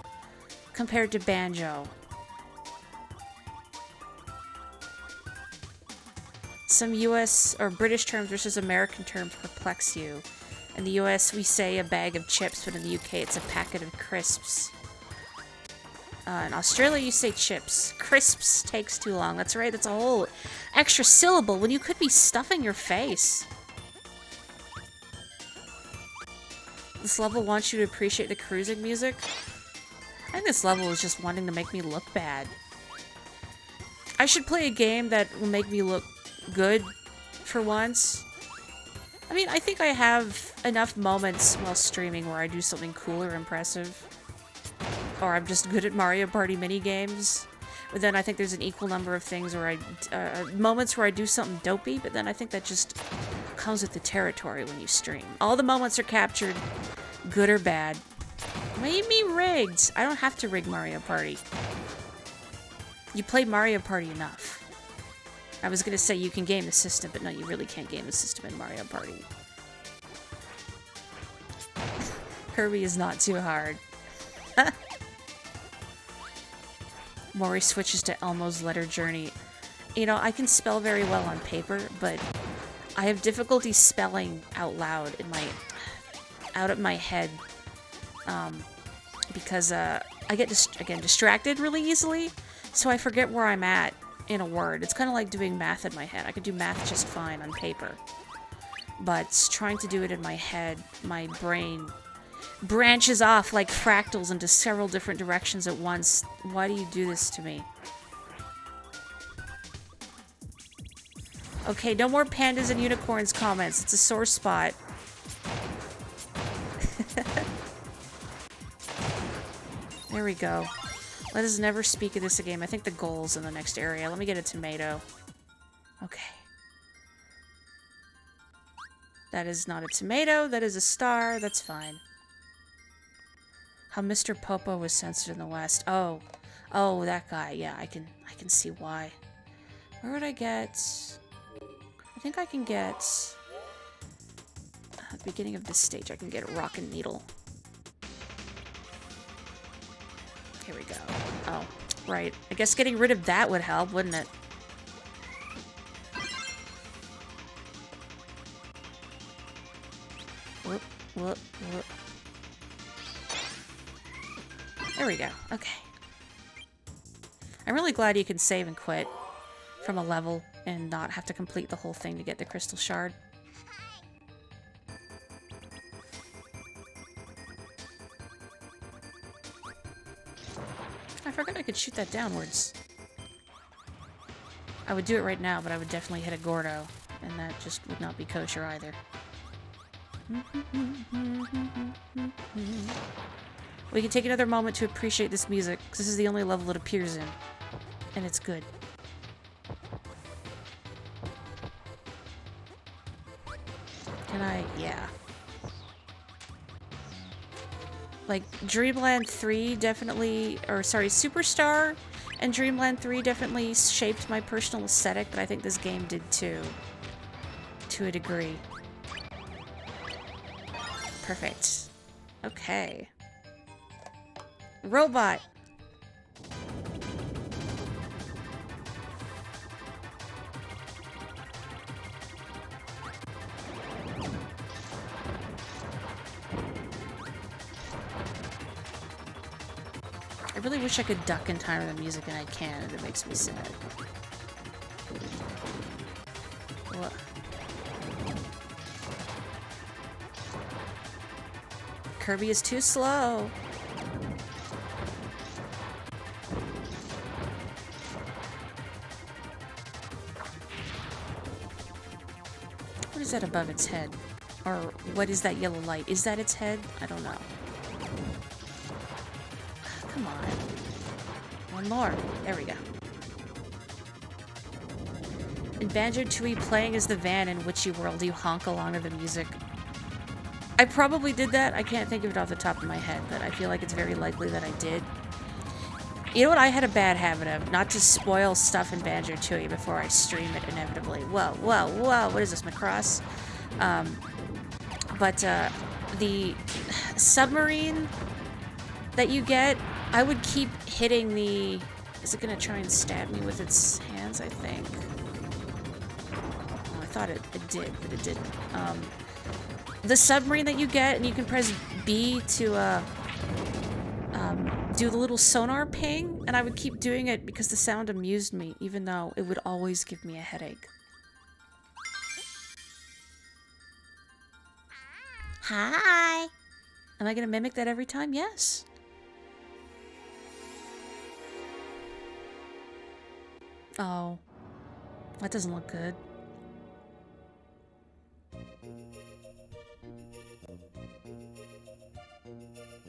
A: Compared to Banjo. Some US or British terms versus American terms perplex you. In the US, we say a bag of chips, but in the UK, it's a packet of crisps. In Australia, you say chips. Crisps takes too long. That's right, that's a whole extra syllable when you could be stuffing your face. This level wants you to appreciate the cruising music. I think this level is just wanting to make me look bad. I should play a game that will make me look good for once. I mean, I think I have enough moments while streaming where I do something cool or impressive. Or I'm just good at Mario Party minigames. But then I think there's an equal number of things where I... moments where I do something dopey, but then I think that just comes with the territory when you stream. All the moments are captured, good or bad. Made me rigged! I don't have to rig Mario Party. You play Mario Party enough. I was gonna say you can game the system, but no, you really can't game the system in Mario Party. Kirby is not too hard. Morri switches to Elmo's letter journey. You know, I can spell very well on paper, but I have difficulty spelling out loud in my... out of my head. Because, I get, distracted really easily, so I forget where I'm at in a word. It's kind of like doing math in my head. I could do math just fine on paper. But trying to do it in my head, my brain branches off like fractals into several different directions at once. Why do you do this to me? Okay, no more pandas and unicorns comments. It's a sore spot. There we go. Let us never speak of this again. I think the goal's in the next area. Let me get a tomato. Okay. That is not a tomato. That is a star. That's fine. How Mr. Popo was censored in the West. Oh. Oh, that guy. Yeah, I can see why. Where would I get... I think I can get... At the beginning of this stage, I can get a rock and needle. Here we go. Oh, right. I guess getting rid of that would help, wouldn't it? Whoop, whoop, whoop. There we go. Okay. I'm really glad you can save and quit from a level and not have to complete the whole thing to get the crystal shard. I forgot I could shoot that downwards. I would do it right now, but I would definitely hit a Gordo, and that just would not be kosher either. We can take another moment to appreciate this music, because this is the only level it appears in. and it's good. Can I? Yeah. Like, Dreamland 3 definitely, or sorry, Superstar and Dreamland 3 definitely shaped my personal aesthetic, but I think this game did too. To a degree. Perfect. Okay. Robot! I really wish I could duck in time with the music, and I can't, and it makes me sad. What? Kirby is too slow. What is that above its head? Or what is that yellow light? Is that its head? I don't know. Come on. One more. There we go. In Banjo-Tooie, playing as the van in Witchy World, you honk along to the music. I probably did that. I can't think of it off the top of my head, but I feel like it's very likely that I did. You know what I had a bad habit of? Not to spoil stuff in Banjo-Tooie before I stream it inevitably. Whoa, whoa, whoa. What is this, Macross? The submarine that you get, I would keep hitting the... Is it going to try and stab me with its hands, I think? Oh, I thought it did, but it didn't. The submarine that you get, and you can press B to do the little sonar ping, and I would keep doing it because the sound amused me, even though it would always give me a headache. Hi! Am I gonna mimic that every time? Yes. Oh. That doesn't look good.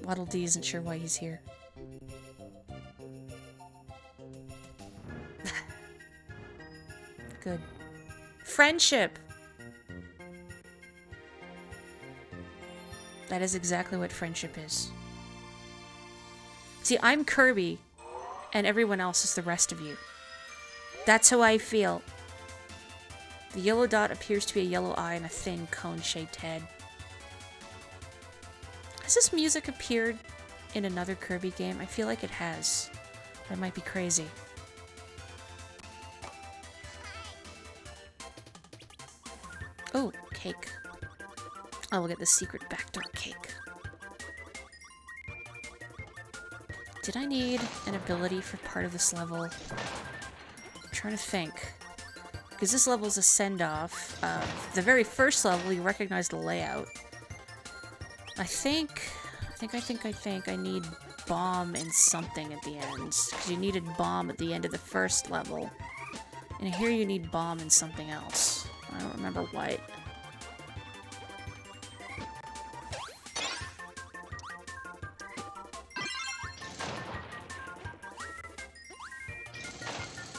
A: Waddle Dee isn't sure why he's here. Good. Friendship! That is exactly what friendship is. See, I'm Kirby, and everyone else is the rest of you. That's how I feel. The yellow dot appears to be a yellow eye and a thin, cone-shaped head. Has this music appeared in another Kirby game? I feel like it has. I might be crazy. Oh, cake. I will get the secret backdoor cake. Did I need an ability for part of this level? I'm trying to think. Because this level is a send-off. The very first level, you recognize the layout. I think I need bomb and something at the end. Because you needed bomb at the end of the first level. And here you need bomb and something else. I don't remember what.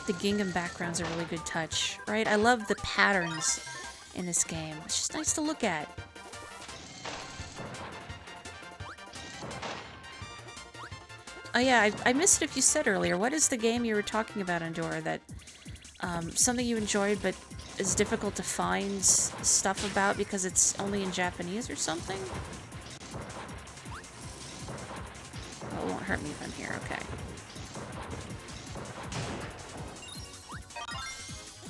A: The gingham background's a really good touch, right? I love the patterns in this game. It's just nice to look at. Oh yeah, I missed it if you said earlier. What is the game you were talking about, Andorra, that something you enjoyed but is difficult to find stuff about because it's only in Japanese or something? Oh, it won't hurt me if I'm here, okay.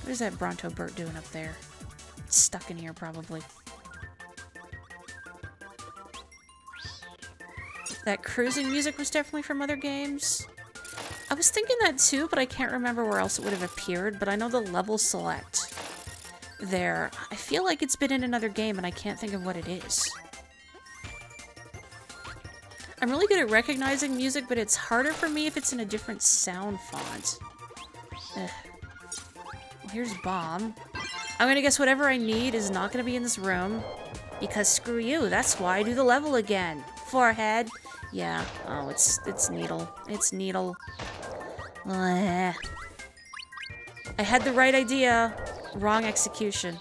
A: What is that Bronto Burt doing up there? It's stuck in here, probably. That cruising music was definitely from other games. I was thinking that too, but I can't remember where else it would have appeared, but I know the level select there. I feel like it's been in another game, and I can't think of what it is. I'm really good at recognizing music, but it's harder for me if it's in a different sound font. Ugh. Well, here's Bomb. I'm gonna guess whatever I need is not gonna be in this room, because screw you, that's why I do the level again. Forehead. Yeah. Oh, it's Needle. It's Needle. Bleh. I had the right idea. Wrong execution.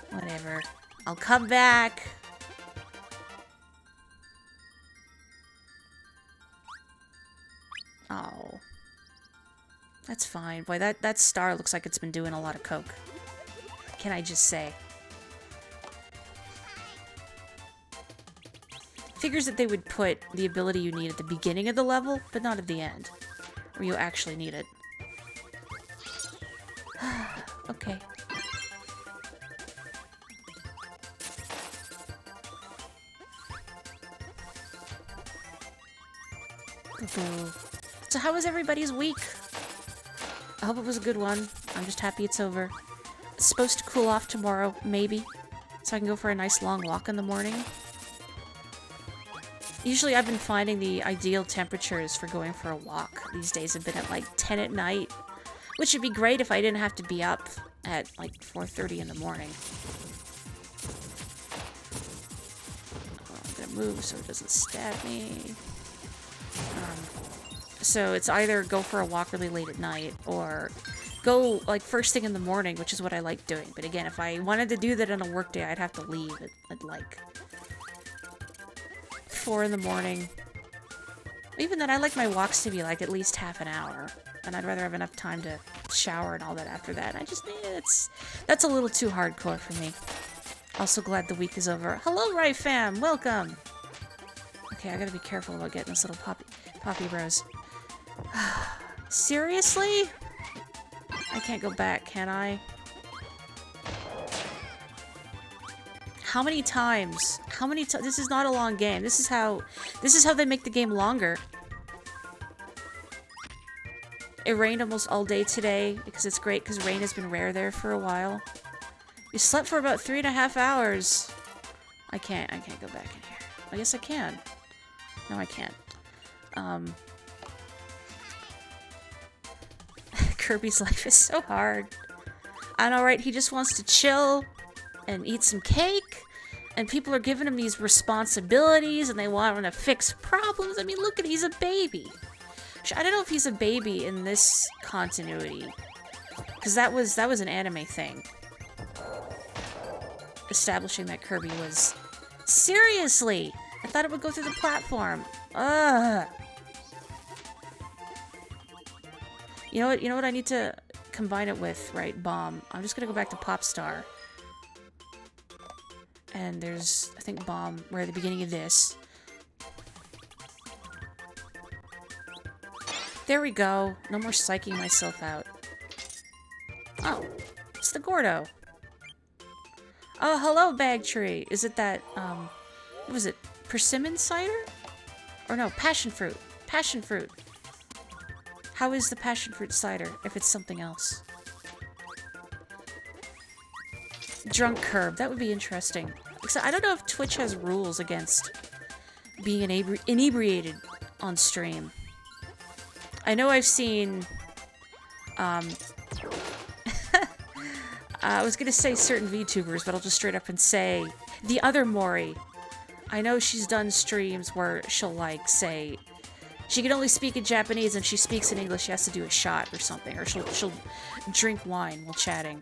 A: Whatever. I'll come back. Oh. That's fine. Boy, that star looks like it's been doing a lot of coke. Can I just say? Figures that they would put the ability you need at the beginning of the level, but not at the end, where you actually need it. Okay. So how was everybody's week? I hope it was a good one. I'm just happy it's over. It's supposed to cool off tomorrow, maybe, so I can go for a nice long walk in the morning. Usually I've been finding the ideal temperatures for going for a walk these days have been at like 10 at night, which would be great if I didn't have to be up at like 4:30 in the morning. Oh, I'm gonna move so it doesn't stab me. So it's either go for a walk really late at night or go like first thing in the morning, which is what I like doing. But again, if I wanted to do that on a work day, I'd have to leave at like 4 in the morning. Even then, I like my walks to be like at least half an hour, and I'd rather have enough time to shower and all that after that. That's a little too hardcore for me. Also glad the week is over. Hello, Rai fam, welcome. Okay, I gotta be careful about getting this little poppy bros. Seriously? I can't go back, can I? How many times? This is not a long game. This is how they make the game longer. It rained almost all day today because it's great because rain has been rare there for a while. You slept for about 3.5 hours. I can't go back in here. I guess I can. No, I can't. Kirby's life is so hard. I know, right? He just wants to chill and eat some cake, and people are giving him these responsibilities, and they want him to fix problems. I mean, look at, he's a baby. I don't know if he's a baby in this continuity, because that was an anime thing. Establishing that Kirby was... Seriously! I thought it would go through the platform. Ugh. You know what I need to combine it with, right? Bomb. I'm just gonna go back to Popstar. And there's, I think, Bomb, right at the beginning of this. There we go. No more psyching myself out. Oh, it's the Gordo. Oh, hello, Bag Tree. Is it that, what was it? Persimmon cider? Or no, passion fruit. Passion fruit. How is the passion fruit cider if it's something else? Drunk Curb. That would be interesting. Except I don't know if Twitch has rules against being inebriated on stream. I know I've seen, I was gonna say certain VTubers, but I'll just straight up and say the other Morri. I know she's done streams where she'll, like, say she can only speak in Japanese and she speaks in English, she has to do a shot or something, or she'll drink wine while chatting.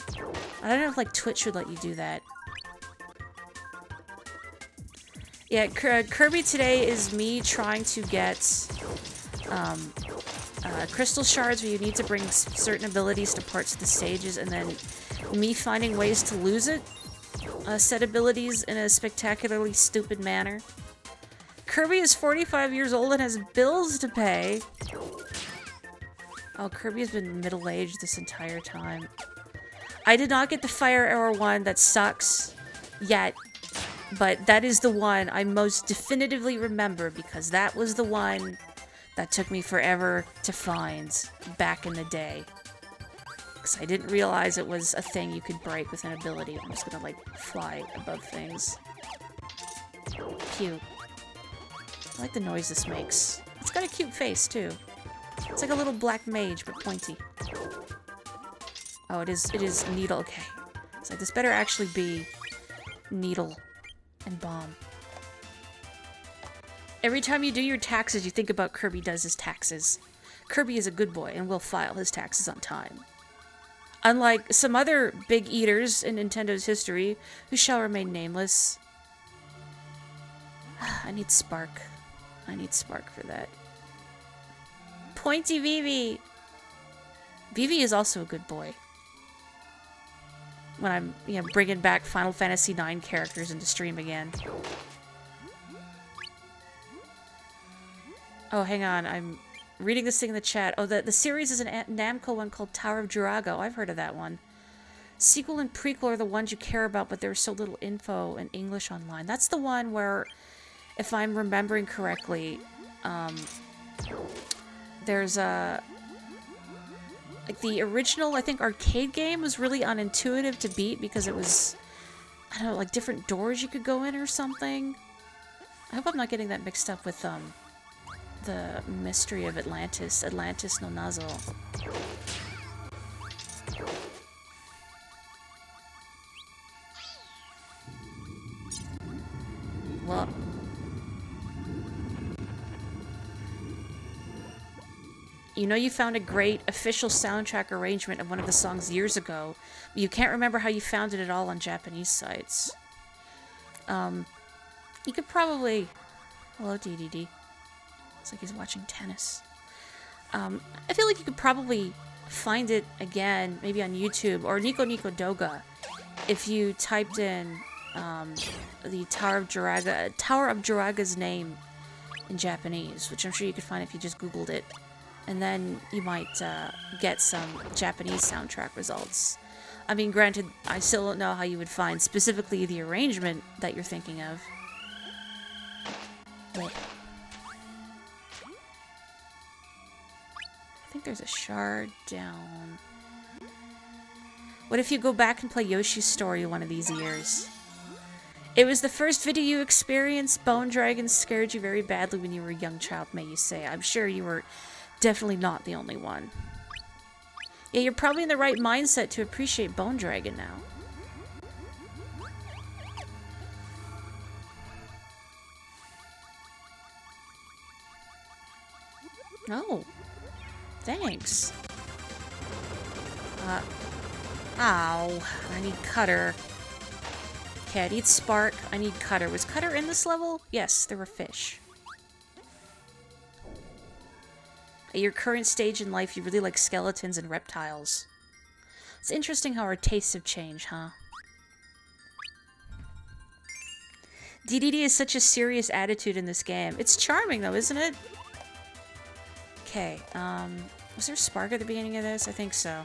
A: I don't know if, like, Twitch would let you do that. Yeah, Kirby today is me trying to get, crystal shards where you need to bring certain abilities to parts of the stages, and then me finding ways to lose it. Set abilities in a spectacularly stupid manner. Kirby is 45 years old and has bills to pay. Oh, Kirby has been middle-aged this entire time. I did not get the Fire Arrow one that sucks yet, but that is the one I most definitively remember because that was the one that took me forever to find back in the day. Because I didn't realize it was a thing you could break with an ability. I'm just gonna, like, fly above things. Cute. I like the noise this makes. It's got a cute face, too. It's like a little black mage, but pointy. Oh, it is Needle. Okay. It's like, this better actually be Needle and Bomb. Every time you do your taxes, you think about Kirby does his taxes. Kirby is a good boy and will file his taxes on time. Unlike some other big eaters in Nintendo's history, who shall remain nameless. I need Spark. I need Spark for that. Pointy Vivi! Vivi is also a good boy. When I'm, you know, bringing back Final Fantasy IX characters into stream again. Oh, hang on. I'm reading this thing in the chat. Oh, the series is an Namco one called Tower of Jirago. I've heard of that one. Sequel and prequel are the ones you care about, but there's so little info in English online. That's the one where, if I'm remembering correctly, there's a... Like, the original, I think, arcade game was really unintuitive to beat because it was, I don't know, like different doors you could go in or something. I hope I'm not getting that mixed up with, the Mystery of Atlantis. Atlantis no Nazo. Well... You know you found a great official soundtrack arrangement of one of the songs years ago, but you can't remember how you found it at all on Japanese sites. You could probably... Hello, DDD. Looks like he's watching tennis. I feel like you could probably find it again, maybe on YouTube, or Nico Nico Doga, if you typed in the Tower of Jiraga's name in Japanese, which I'm sure you could find if you just Googled it. And then you might get some Japanese soundtrack results. I mean, granted, I still don't know how you would find specifically the arrangement that you're thinking of. Wait. I think there's a shard down. What if you go back and play Yoshi's Story one of these years? It was the first video you experienced. Bone Dragons scared you very badly when you were a young child, may you say. I'm sure you were... definitely not the only one. Yeah, you're probably in the right mindset to appreciate Bone Dragon now. No. Thanks. Ow. I need Cutter. Okay, I need Spark. I need Cutter. Was Cutter in this level? Yes, there were fish. At your current stage in life, you really like skeletons and reptiles. It's interesting how our tastes have changed, huh? DDD is such a serious attitude in this game. It's charming, though, isn't it? Okay, was there Spark at the beginning of this? I think so.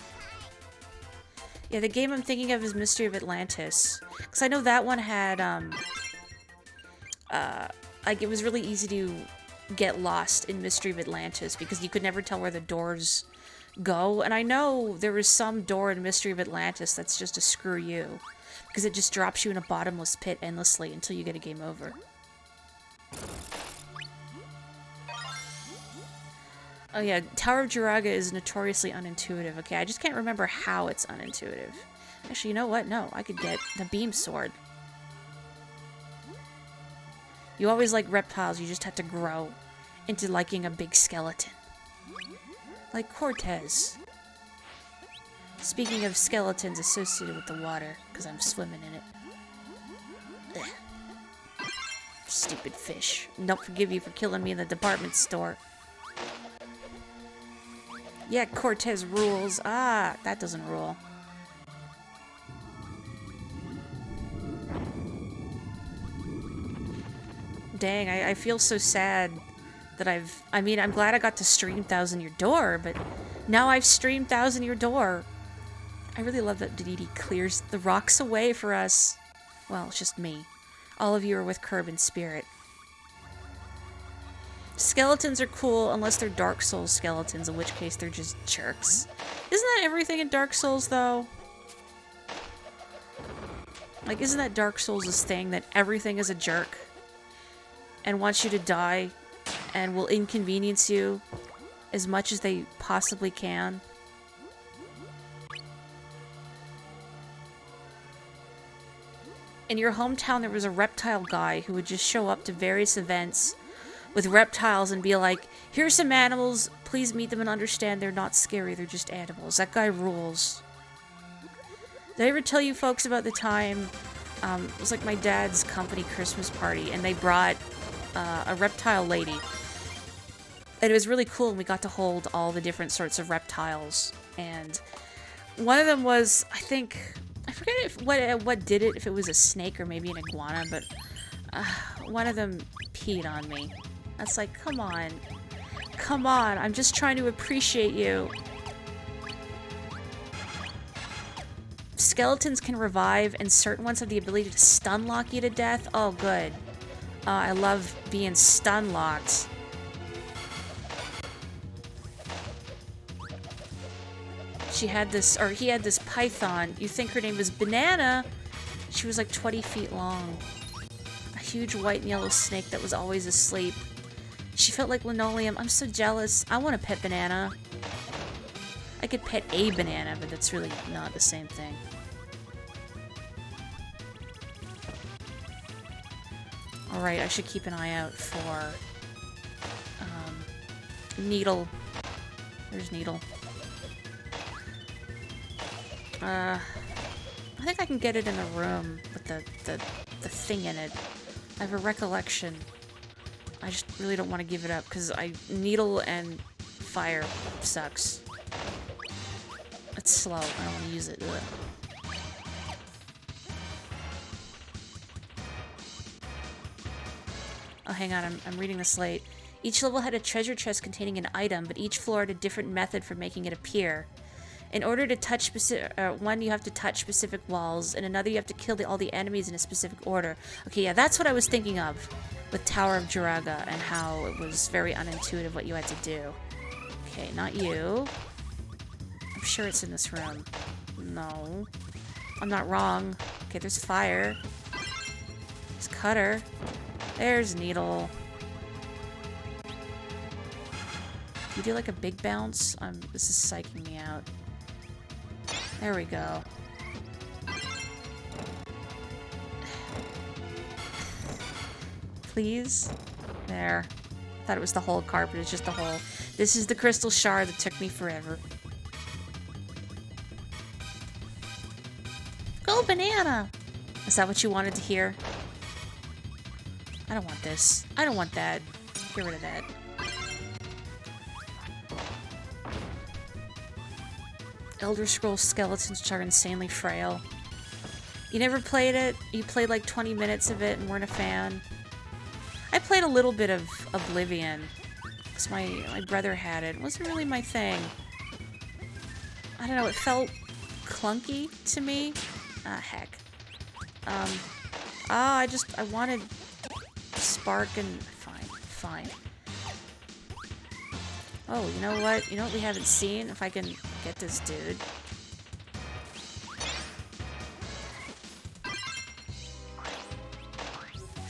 A: Yeah, the game I'm thinking of is Mystery of Atlantis. Because I know that one had, like, it was really easy to get lost in Mystery of Atlantis because you could never tell where the doors go. And I know there is some door in Mystery of Atlantis that's just a screw you. Because it just drops you in a bottomless pit endlessly until you get a game over. Oh yeah, Tower of Jiraga is notoriously unintuitive. Okay, I just can't remember how it's unintuitive. Actually, you know what? No, I could get the beam sword. You always like reptiles, you just have to grow into liking a big skeleton. Like Cortez. Speaking of skeletons associated with the water, because I'm swimming in it. Ugh. Stupid fish. Don't forgive you for killing me in the department store. Yeah, Cortez rules. Ah, that doesn't rule. Dang, I feel so sad that I mean, I'm glad I got to stream Thousand Year Door, but now I've streamed Thousand Year Door. I really love that Dedede clears the rocks away for us. Well, it's just me. All of you are with Kirby in spirit. Skeletons are cool unless they're Dark Souls skeletons, in which case they're just jerks. Isn't that everything in Dark Souls, though? Like, isn't that Dark Souls' thing, that everything is a jerk? And wants you to die, and will inconvenience you as much as they possibly can? In your hometown, there was a reptile guy who would just show up to various events with reptiles and be like, here's some animals, please meet them and understand they're not scary, they're just animals. That guy rules. Did I ever tell you folks about the time, it was like my dad's company Christmas party, and they brought a reptile lady. And it was really cool, and we got to hold all the different sorts of reptiles. And one of them was, I forget what did it, if it was a snake or maybe an iguana, but one of them peed on me. That's like, come on. Come on, I'm just trying to appreciate you. Skeletons can revive, and certain ones have the ability to stun lock you to death. Oh, good. I love being stun locked. She had this, or he had this python. You think her name was Banana? She was like 20 feet long. A huge white and yellow snake that was always asleep. She felt like linoleum. I'm so jealous. I want to pet Banana. I could pet a banana, but that's really not the same thing. Alright, I should keep an eye out for Needle. There's Needle. I think I can get it in the room with the thing in it. I have a recollection. I just really don't want to give it up because Needle and fire sucks. It's slow. I don't want to use it. Ugh. Oh, hang on. I'm reading the slate. Each level had a treasure chest containing an item, but each floor had a different method for making it appear. In order to touch specific, one you have to touch specific walls, and another you have to kill all the enemies in a specific order. Okay, yeah, that's what I was thinking of with Tower of Jiraga and how it was very unintuitive what you had to do. Okay, not you. I'm sure it's in this room. No. I'm not wrong. Okay, there's fire. There's Cutter. There's Needle. You do like a big bounce? This is psyching me out. There we go. Please? There. Thought it was the whole carpet, it's just the hole. This is the crystal shard that took me forever. Go Banana! Is that what you wanted to hear? I don't want this. I don't want that. Get rid of that. Elder Scrolls skeletons which are insanely frail. You never played it? You played like 20 minutes of it and weren't a fan? I played a little bit of Oblivion. Because my brother had it. It wasn't really my thing. I don't know, it felt clunky to me. Ah, heck. I wanted Spark and... Fine. Oh, you know what? You know what we haven't seen? If I can get this dude.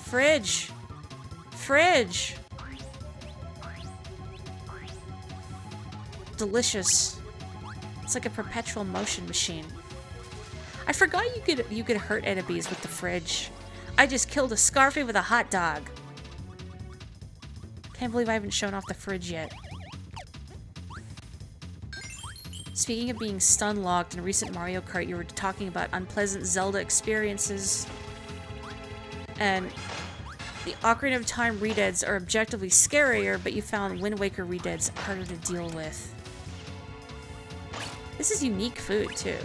A: Fridge! Fridge! Delicious. It's like a perpetual motion machine. I forgot you could hurt enemies with the fridge. I just killed a Scarfy with a hot dog. Can't believe I haven't shown off the fridge yet. Speaking of being stun-locked, in a recent Mario Kart you were talking about unpleasant Zelda experiences. And the Ocarina of Time redeads are objectively scarier, but you found Wind Waker redeads harder to deal with. This is unique food, too,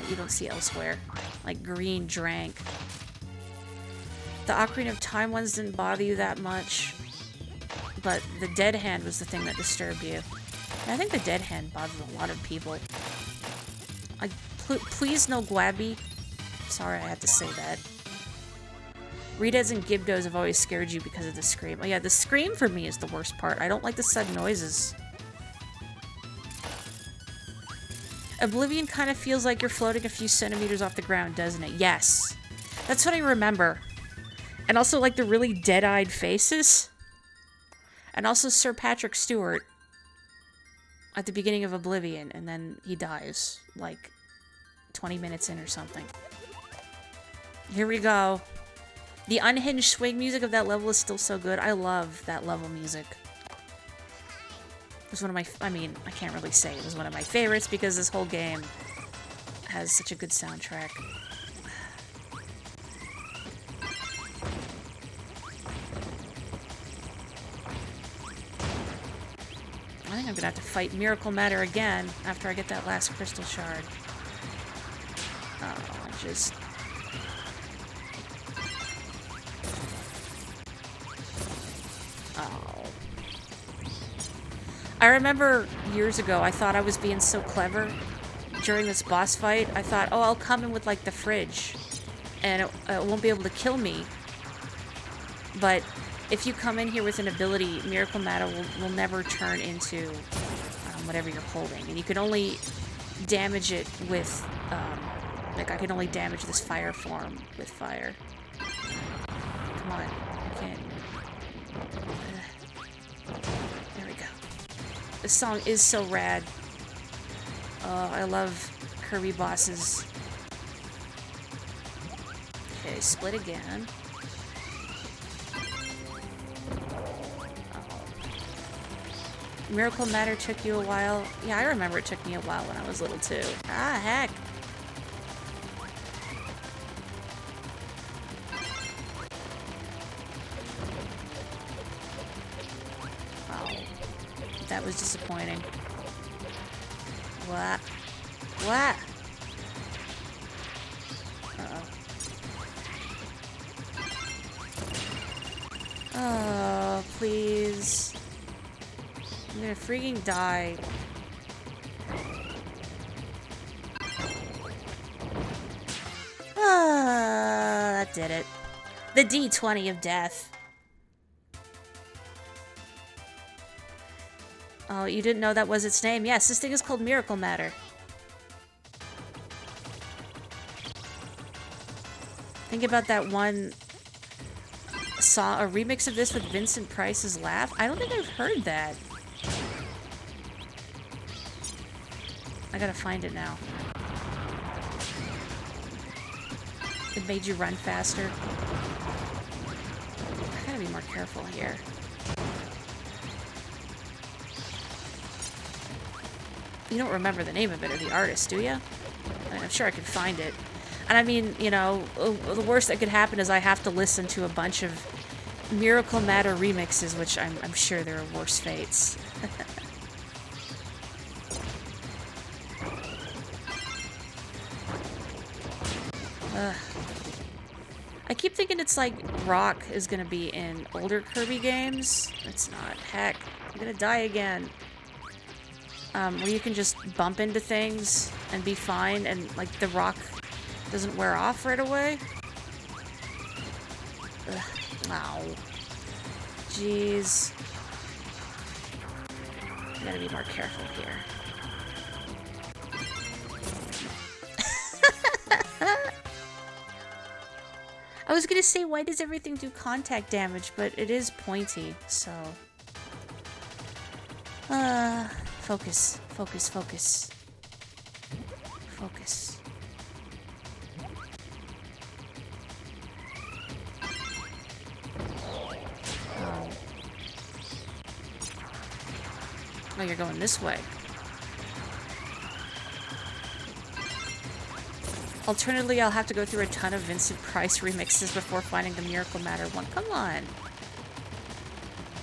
A: that you don't see elsewhere. Like green drank. The Ocarina of Time ones didn't bother you that much, but the dead hand was the thing that disturbed you. And I think the dead hand bothers a lot of people. Please no Gwabby. Sorry I had to say that. Redeads and Gibdos have always scared you because of the scream. Oh yeah, the scream for me is the worst part. I don't like the sudden noises. Oblivion kind of feels like you're floating a few centimeters off the ground, doesn't it? Yes. That's what I remember. And also like the really dead-eyed faces. And also Sir Patrick Stewart at the beginning of Oblivion, and then he dies, like, 20 minutes in or something. Here we go. The unhinged swing music of that level is still so good. I love that level music. It was one of my, I mean, I can't really say it was one of my favorites because this whole game has such a good soundtrack. I think I'm gonna have to fight Miracle Matter again after I get that last crystal shard. Oh, just... Oh. I remember years ago, I thought I was being so clever during this boss fight. I thought, oh, I'll come in with, like, the fridge, and it won't be able to kill me. But if you come in here with an ability, Miracle Matter will never turn into whatever you're holding. And you can only damage it with, like, I can only damage this fire form with fire. Come on, I can't. There we go. This song is so rad. Oh, I love Kirby bosses. Okay, split again. Miracle Matter took you a while. Yeah, I remember it took me a while when I was little too. Ah, heck. Oh, that was disappointing. What? What? Uh-oh. Oh, please. I'm gonna freaking die. Ah, that did it. The D20 of death. Oh, you didn't know that was its name? Yes, this thing is called Miracle Matter. Think about that one song, a remix of this with Vincent Price's Laugh. I don't think I've heard that. I gotta find it now. It made you run faster. I gotta be more careful here. You don't remember the name of it or the artist, do you? I mean, I'm sure I could find it. And I mean, you know, the worst that could happen is I have to listen to a bunch of Miracle Matter remixes, which I'm sure there are worse fates. I keep thinking it's like Rock is gonna be in older Kirby games. It's not. Heck, I'm gonna die again. Where you can just bump into things and be fine, and like the rock doesn't wear off right away. Ugh. Wow. Jeez. I gotta be more careful here. I was gonna say, why does everything do contact damage? But it is pointy, so... Focus. Focus, focus. Focus. Oh, you're going this way. Alternatively, I'll have to go through a ton of Vincent Price remixes before finding the Miracle Matter one. Come on!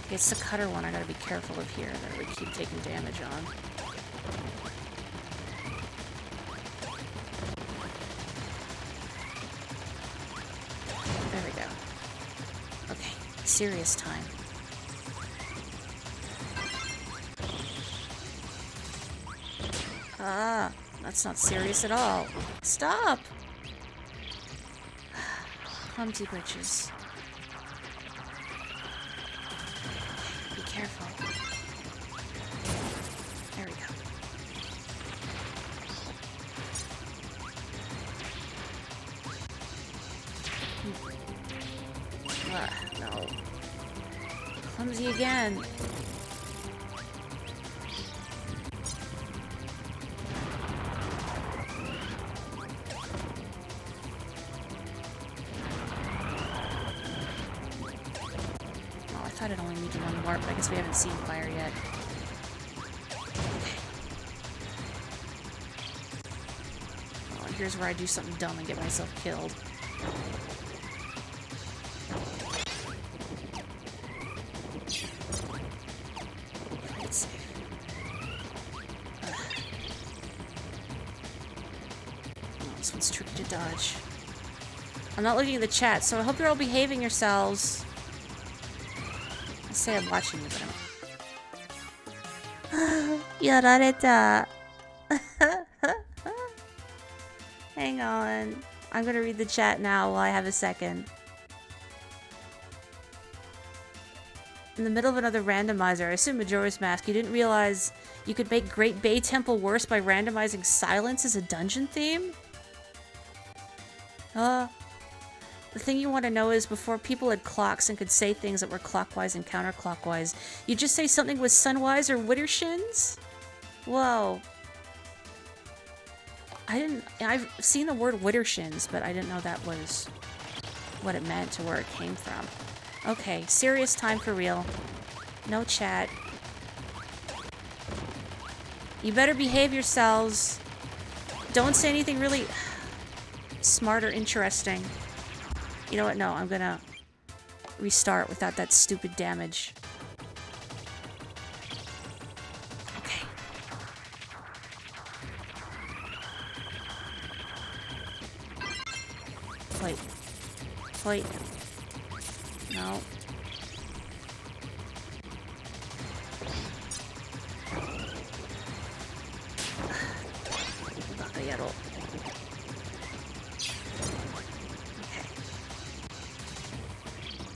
A: Okay, it's the cutter one I gotta be careful of here that we keep taking damage on. There we go. Okay, serious time. Ah, that's not serious at all. Stop! Clumsy bitches. Be careful. There we go. No. Clumsy again. I thought it only needed one warp, but I guess we haven't seen fire yet. Okay. Oh, here's where I do something dumb and get myself killed. It's safe. Oh, this one's tricky to dodge. I'm not looking at the chat, so I hope you're all behaving yourselves. I say I'm watching you, but I'm... Yarareta. Hang on. I'm gonna read the chat now while I have a second. In the middle of another randomizer, I assume Majora's Mask, you didn't realize you could make Great Bay Temple worse by randomizing silence as a dungeon theme? The thing you want to know is before people had clocks and could say things that were clockwise and counterclockwise, you just say something was sunwise or widdershins? Whoa. I've seen the word widdershins, but I didn't know that was what it meant or where it came from. Okay, serious time for real. No chat. You better behave yourselves. Don't say anything really smart or interesting. You know what? No, I'm gonna restart without that stupid damage. Okay. Wait. Wait. No.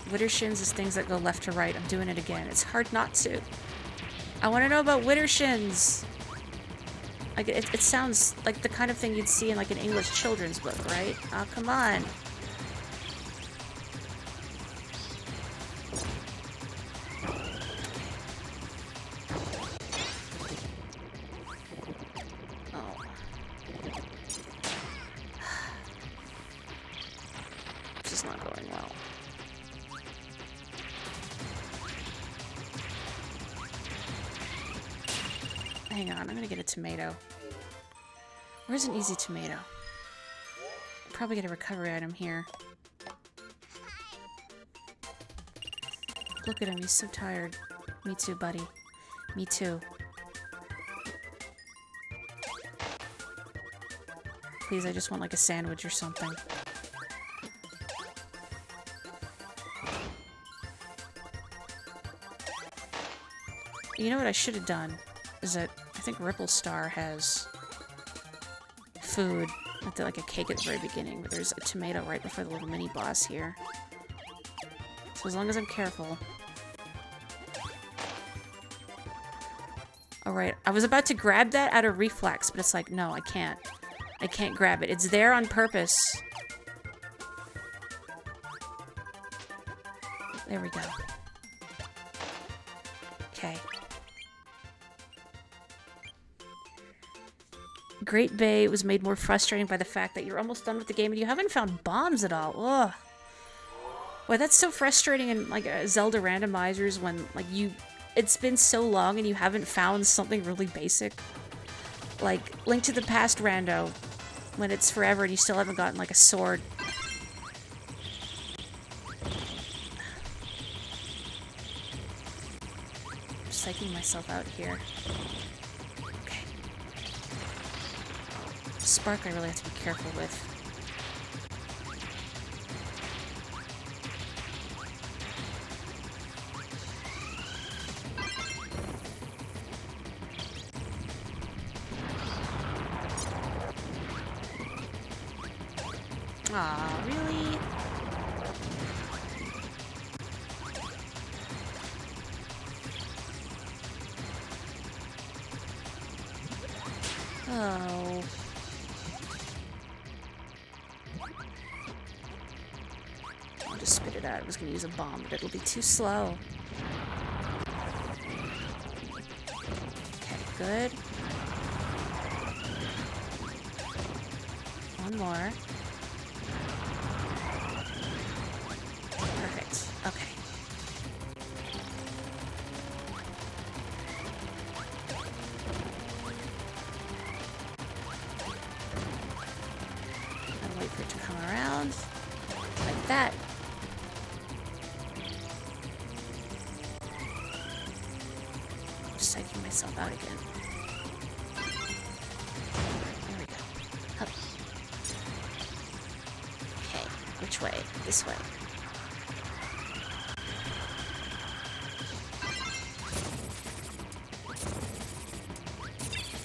A: Widdershins is things that go left to right. I'm doing it again. It's hard not to. I want to know about widdershins. Like it sounds like the kind of thing you'd see in like an English children's book, right? Oh, come on. Oh. This is not going well. Hang on, I'm gonna get a tomato. Where's an easy tomato? Probably get a recovery item here. Look at him, he's so tired. Me too, buddy. Me too. Please, I just want like a sandwich or something. You know what I should have done? Is that I think Ripple Star has food, like a cake at the very beginning, but there's a tomato right before the little mini boss here. So as long as I'm careful. Alright, I was about to grab that out of reflex, but it's like, no, I can't. I can't grab it. It's there on purpose. There we go. Okay. Great Bay was made more frustrating by the fact that you're almost done with the game and you haven't found bombs at all. Ugh. Well, that's so frustrating in like Zelda randomizers when like it's been so long and you haven't found something really basic. Like Link to the Past rando, when it's forever and you still haven't gotten like a sword. I'm psyching myself out here. Spark I really have to be careful with. Aw, really? Oh. I'll just spit it out. I was gonna use a bomb, but it'll be too slow. Okay, good. One more. Perfect. Okay. Which way? This way.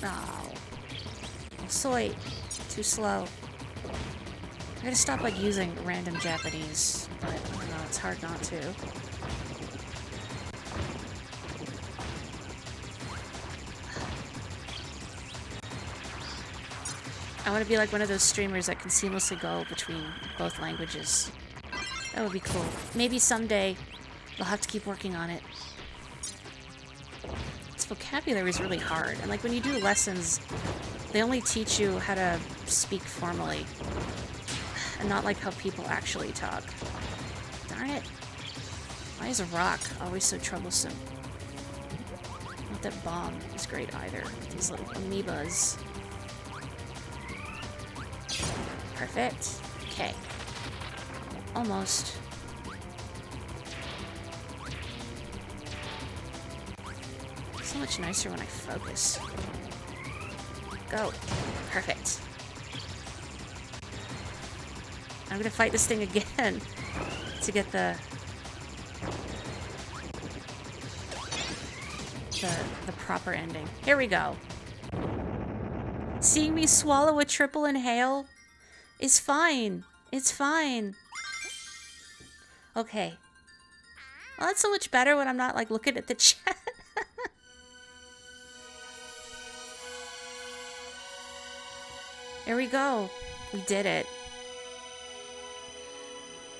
A: Oh. Soy. Too slow. I gotta stop, like, using random Japanese, but, you know, it's hard not to. I want to be like one of those streamers that can seamlessly go between both languages. That would be cool. Maybe someday I'll have to keep working on it. This vocabulary is really hard, and like when you do lessons, they only teach you how to speak formally, and not like how people actually talk. Darn it. Why is a rock always so troublesome? Not that bomb is great either. These little amoebas. Perfect. Okay. Almost. So much nicer when I focus. Go. Perfect. I'm gonna fight this thing again to get the proper ending. Here we go. Seeing me swallow a triple inhale is fine. It's fine. Okay. Well, that's so much better when I'm not, like, looking at the chat. There we go. We did it.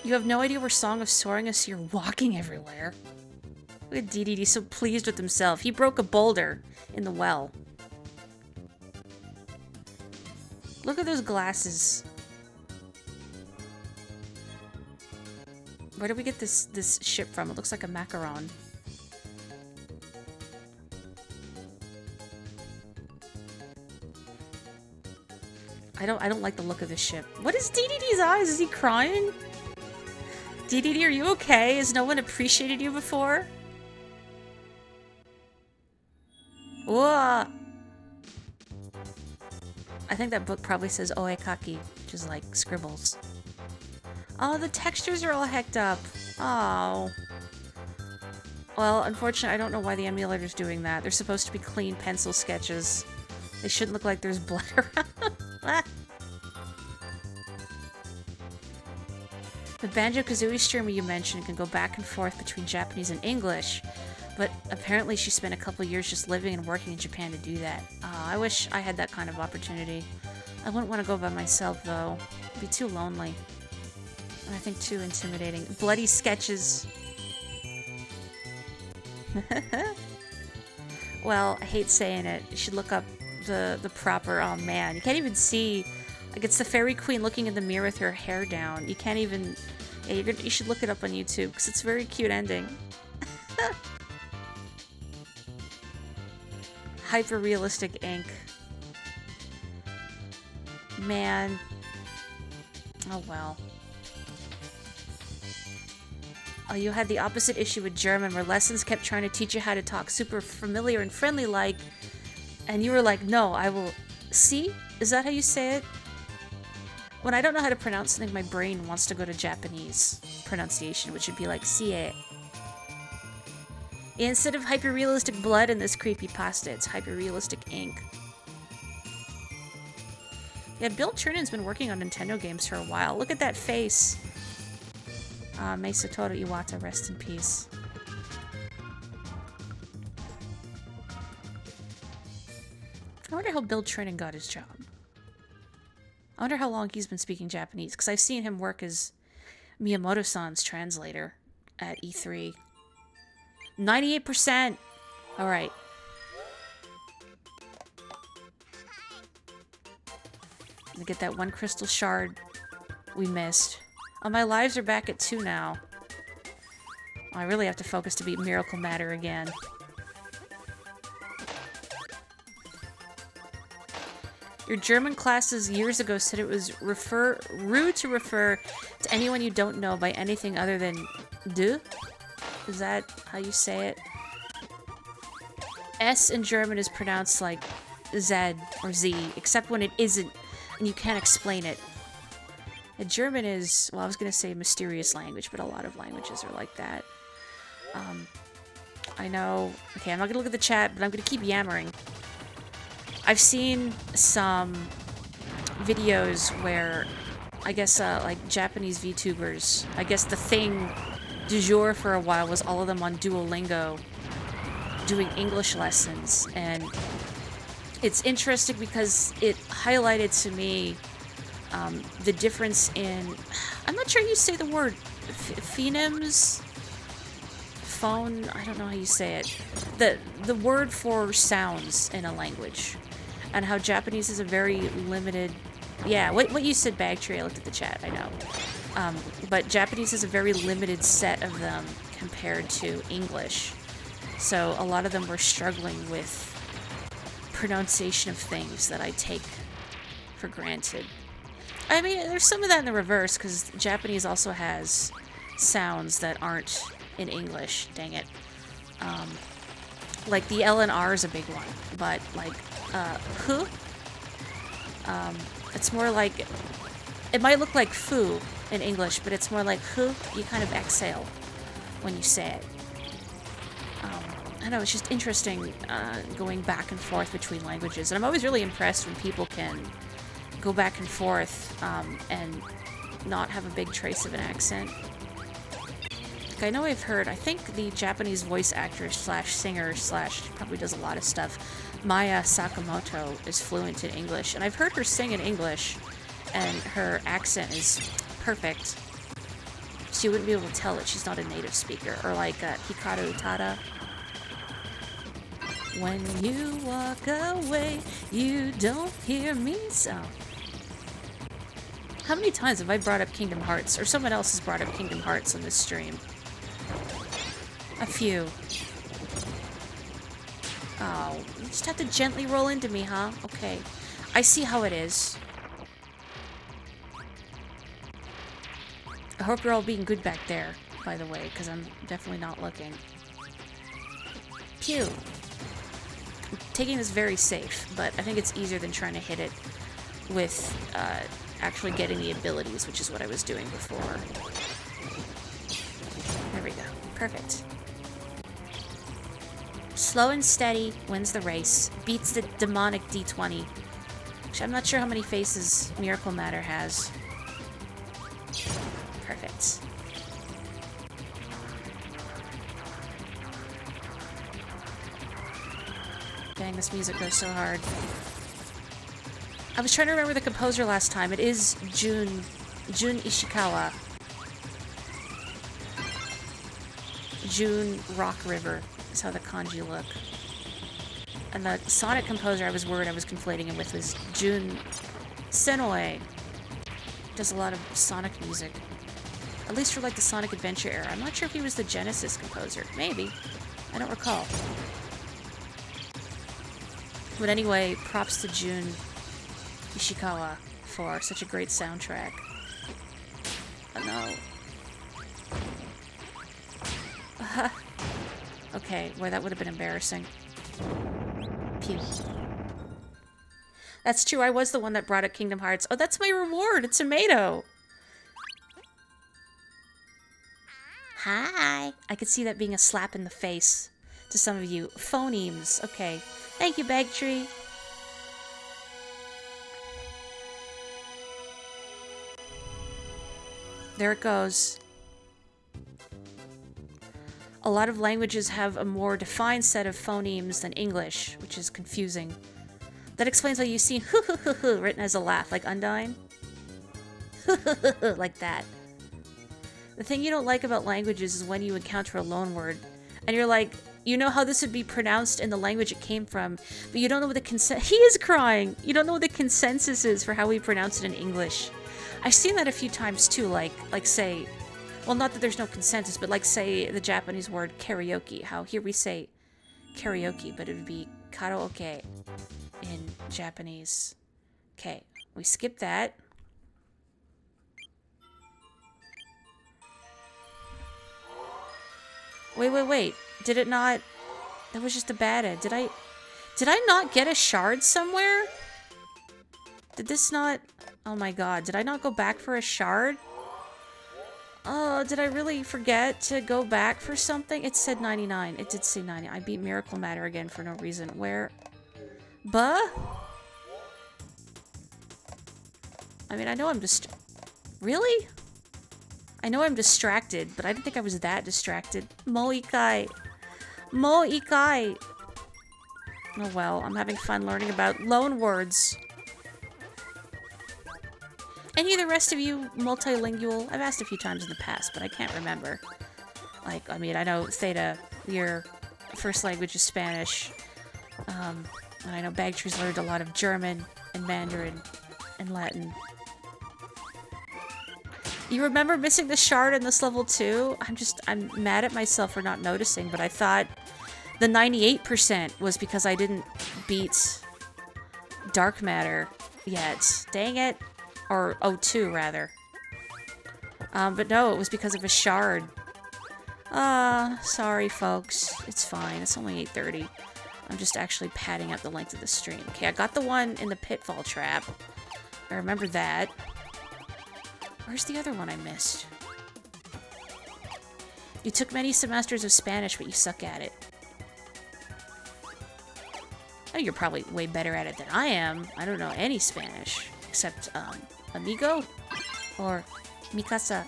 A: You have no idea where Song of Soaring is, so you're walking everywhere. Look at DDD, so pleased with himself. He broke a boulder in the well. Look at those glasses. Where did we get this ship from? It looks like a macaron. I don't like the look of this ship. What is DDD's eyes? Is he crying? DDD, are you okay? Has no one appreciated you before? Whoa! I think that book probably says oekaki, which is like scribbles. Oh, the textures are all hecked up. Oh. Well, unfortunately, I don't know why the emulator's doing that. They're supposed to be clean pencil sketches. They shouldn't look like there's blood around. Ah. The Banjo-Kazooie streamer you mentioned can go back and forth between Japanese and English, but apparently she spent a couple years just living and working in Japan to do that. I wish I had that kind of opportunity. I wouldn't want to go by myself, though. It'd be too lonely. And I think too intimidating. Bloody sketches. Well, I hate saying it. You should look up the proper... Oh, man. You can't even see... Like, it's the Fairy Queen looking in the mirror with her hair down. You can't even... Yeah, you should look it up on YouTube, because it's a very cute ending. Hyper-realistic ink. Man. Oh, well. Oh, you had the opposite issue with German, where lessons kept trying to teach you how to talk super familiar and friendly-like, and you were like, no, I will... See? Is that how you say it? When I don't know how to pronounce something, my brain wants to go to Japanese pronunciation, which would be like, sie. Instead of hyper-realistic blood in this creepy pasta, it's hyper-realistic ink. Yeah, Bill Chernon's been working on Nintendo games for a while. Look at that face. May Satoru Iwata, rest in peace. I wonder how Bill Trinan got his job. I wonder how long he's been speaking Japanese, because I've seen him work as Miyamoto-san's translator at E3. 98%! Alright. I'm gonna get that one crystal shard we missed. Oh, my lives are back at 2 now. Oh, I really have to focus to beat Miracle Matter again. Your German classes years ago said it was rude to refer to anyone you don't know by anything other than du? Is that how you say it? S in German is pronounced like Z or Z, except when it isn't and you can't explain it. And German is, well, I was gonna say a mysterious language, but a lot of languages are like that. I know, okay, I'm not gonna look at the chat, but I'm gonna keep yammering. I've seen some videos where, I guess, like, Japanese VTubers, I guess the thing du jour for a while was all of them on Duolingo doing English lessons, and it's interesting because it highlighted to me the difference in, I'm not sure you say the word, phonemes? Phone? I don't know how you say it. The word for sounds in a language. And how Japanese is a very limited... Yeah, what you said, Bagtree, I looked at the chat, I know. But Japanese is a very limited set of them compared to English. So a lot of them were struggling with pronunciation of things that I take for granted. I mean, there's some of that in the reverse, because Japanese also has sounds that aren't in English, dang it. Like, the L and R is a big one, but, like, hu? It's more like, it might look like foo in English, but it's more like hu. You kind of exhale when you say it. I know, it's just interesting going back and forth between languages, and I'm always really impressed when people can go back and forth and not have a big trace of an accent. Like, I know I've heard, I think the Japanese voice actor slash singer slash probably does a lot of stuff, Maya Sakamoto, is fluent in English, and I've heard her sing in English, and her accent is perfect. So you wouldn't be able to tell that she's not a native speaker. Or like Hikaru Utada. When you walk away, you don't hear me so. How many times have I brought up Kingdom Hearts? Or someone else has brought up Kingdom Hearts on this stream? A few. Oh, you just have to gently roll into me, huh? Okay. I see how it is. I hope you're all being good back there, by the way, because I'm definitely not looking. Pew! I'm taking this very safe, but I think it's easier than trying to hit it with actually getting the abilities, which is what I was doing before. There we go. Perfect. Slow and steady wins the race, beats the demonic D20. Actually, I'm not sure how many faces Miracle Matter has. Perfect. Dang, this music goes so hard. I was trying to remember the composer last time. It is Jun Ishikawa. Jun Rock River is how the kanji look. And the Sonic composer I was worried I was conflating him with was Jun Senoi. Does a lot of Sonic music. At least for like the Sonic Adventure era. I'm not sure if he was the Genesis composer. Maybe. I don't recall. But anyway, props to Jun Ishikawa for such a great soundtrack. Oh no. Okay, well that would have been embarrassing. Pew. That's true, I was the one that brought up Kingdom Hearts. Oh, that's my reward! A tomato! Hi! I could see that being a slap in the face to some of you. Phonemes. Okay. Thank you, Bagtree. There it goes. A lot of languages have a more defined set of phonemes than English, which is confusing. That explains why you see hoo hoo hoo hoo written as a laugh, like Undyne. Like that. The thing you don't like about languages is when you encounter a loan word, and you're like, you know how this would be pronounced in the language it came from, but you don't know what the he is crying! You don't know what the consensus is for how we pronounce it in English. I've seen that a few times too, like say, well, not that there's no consensus, but like say the Japanese word karaoke, how here we say karaoke, but it would be karaoke in Japanese. Okay, we skip that. Wait. Did it not... That was just a bad end. Did I not get a shard somewhere? Did this not... Oh my god, did I not go back for a shard? Oh, did I really forget to go back for something? It said 99. It did say 90. I beat Miracle Matter again for no reason. Where? Buh? I mean, I know I'm just... Really? I know I'm distracted, but I didn't think I was that distracted. Mo Ikai. Mo Ikai. Oh well, I'm having fun learning about loan words. Any of the rest of you multilingual? I've asked a few times in the past, but I can't remember. Like, I mean, I know Theta, your first language is Spanish. And I know Bagtree's learned a lot of German and Mandarin and Latin. You remember missing the shard in this level too? I'm mad at myself for not noticing, but I thought the 98% was because I didn't beat Dark Matter yet. Dang it. Or 02, rather. But no, it was because of a shard. Sorry, folks. It's fine. It's only 8:30. I'm just actually padding out the length of the stream. Okay, I got the one in the pitfall trap. I remember that. Where's the other one I missed? You took many semesters of Spanish, but you suck at it. Oh, you're probably way better at it than I am. I don't know any Spanish. Except, amigo? Or mi casa?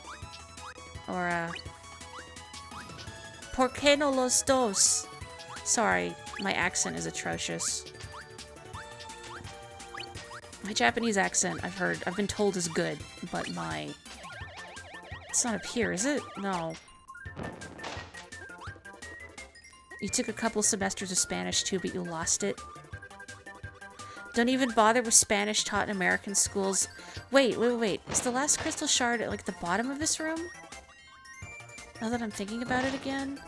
A: Or, ¿Por qué no los dos? Sorry, my accent is atrocious. My Japanese accent, I've been told is good, but it's not up here, is it? No. You took a couple semesters of Spanish too, but you lost it. Don't even bother with Spanish taught in American schools. Wait. Is the last crystal shard at, like, the bottom of this room? Now that I'm thinking about it again.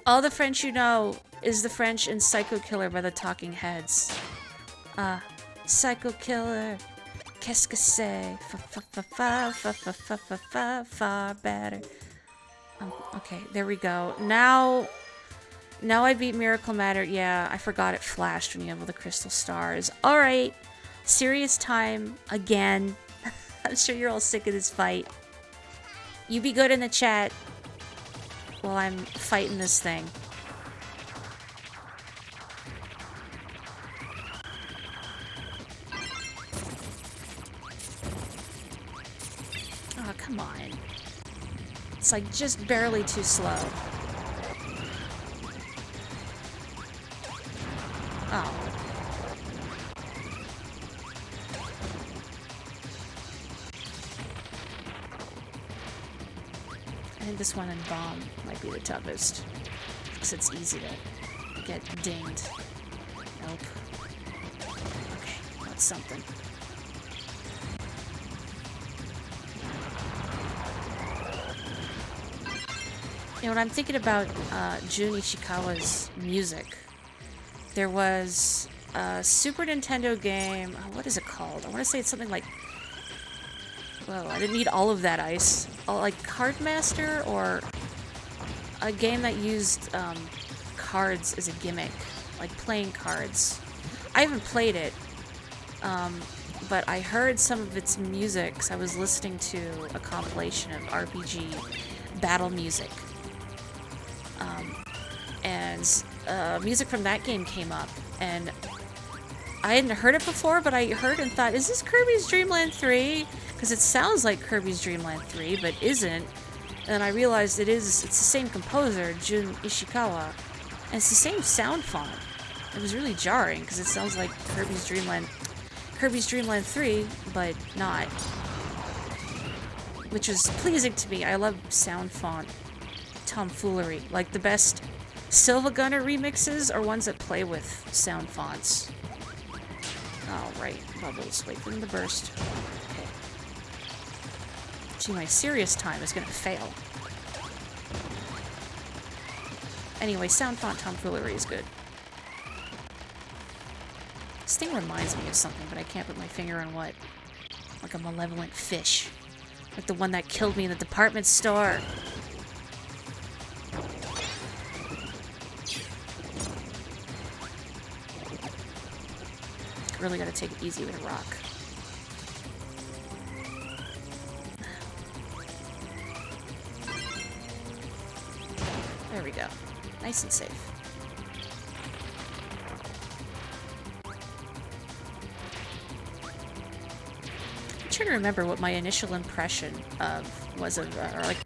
A: All the French you know is the French in Psycho Killer by the Talking Heads. Psycho Killer. Qu'est-ce que c'est? Far better. Okay, there we go. Now I beat Miracle Matter. Yeah, I forgot it flashed when you have all the crystal stars. Alright, serious time again. I'm sure you're all sick of this fight. You be good in the chat while I'm fighting this thing. Oh, come on. It's like just barely too slow. Oh. I think this one in Bomb might be the toughest. Because it's easy to get dinged. Nope. Okay, that's something. You know, when I'm thinking about Jun Ishikawa's music, there was a Super Nintendo game, what is it called? I want to say it's something like, well, I didn't need all of that ice. Like Card Master, or a game that used cards as a gimmick, like playing cards. I haven't played it, but I heard some of its music because I was listening to a compilation of RPG battle music. And music from that game came up, and I hadn't heard it before, but I heard and thought, is this Kirby's Dream Land 3? Because it sounds like Kirby's Dream Land 3, but isn't. And I realized it's the same composer, Jun Ishikawa, and it's the same sound font. It was really jarring, because it sounds like Kirby's Dream Land 3, but not. Which was pleasing to me. I love sound font tomfoolery. Like, the best Silva Gunner remixes are ones that play with sound fonts. Oh, right. Bubbles. Wait for them to burst. Okay. Gee, my serious time is gonna fail. Anyway, sound font tomfoolery is good. This thing reminds me of something, but I can't put my finger on what. Like a malevolent fish. Like the one that killed me in the department store. really gotta take it easy with a rock. There we go. Nice and safe. I'm trying to remember what my initial impression was of, or like,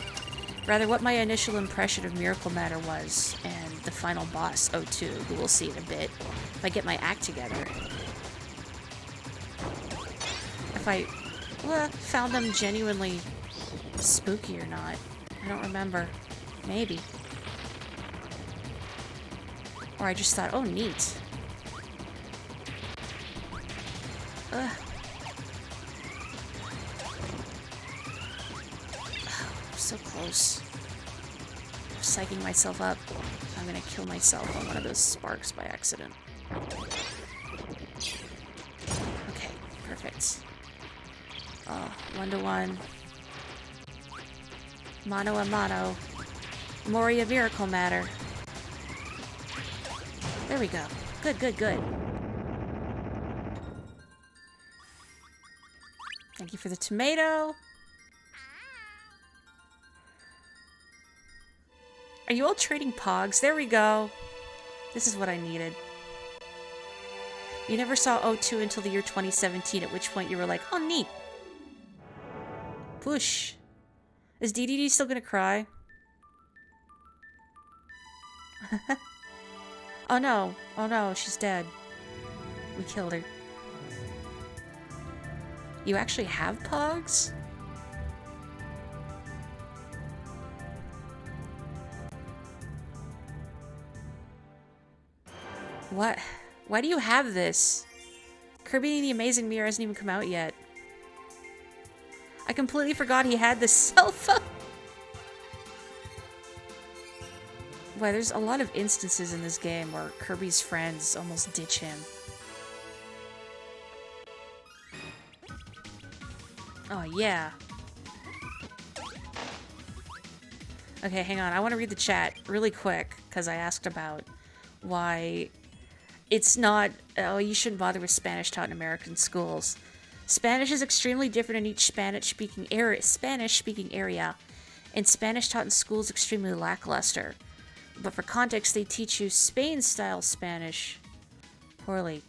A: rather what my initial impression of Miracle Matter was, and the final boss, O2, who we'll see in a bit, if I get my act together. If I found them genuinely spooky or not. I don't remember. Maybe. Or I just thought, oh, neat. Ugh. Oh, so close. I'm psyching myself up. I'm gonna kill myself on one of those sparks by accident. Okay, perfect. Oh, 1-to-1. Mano a mano. Morri a Miracle Matter. There we go. Good, good, good. Thank you for the tomato. Are you all trading pogs? There we go. This is what I needed. You never saw O2 until the year 2017, at which point you were like, oh, neat. Push. Is DDD still gonna cry? Oh no. Oh no, she's dead. We killed her. You actually have pogs? What? Why do you have this? Kirby and the Amazing Mirror hasn't even come out yet. I completely forgot he had this cell phone. Well, there's a lot of instances in this game where Kirby's friends almost ditch him. Oh, yeah. Okay, hang on. I want to read the chat really quick, because I asked about why it's not... Oh, you shouldn't bother with Spanish taught in American schools. Spanish is extremely different in each Spanish-speaking area, and Spanish taught in schools extremely lackluster. But for context, they teach you Spain-style Spanish poorly.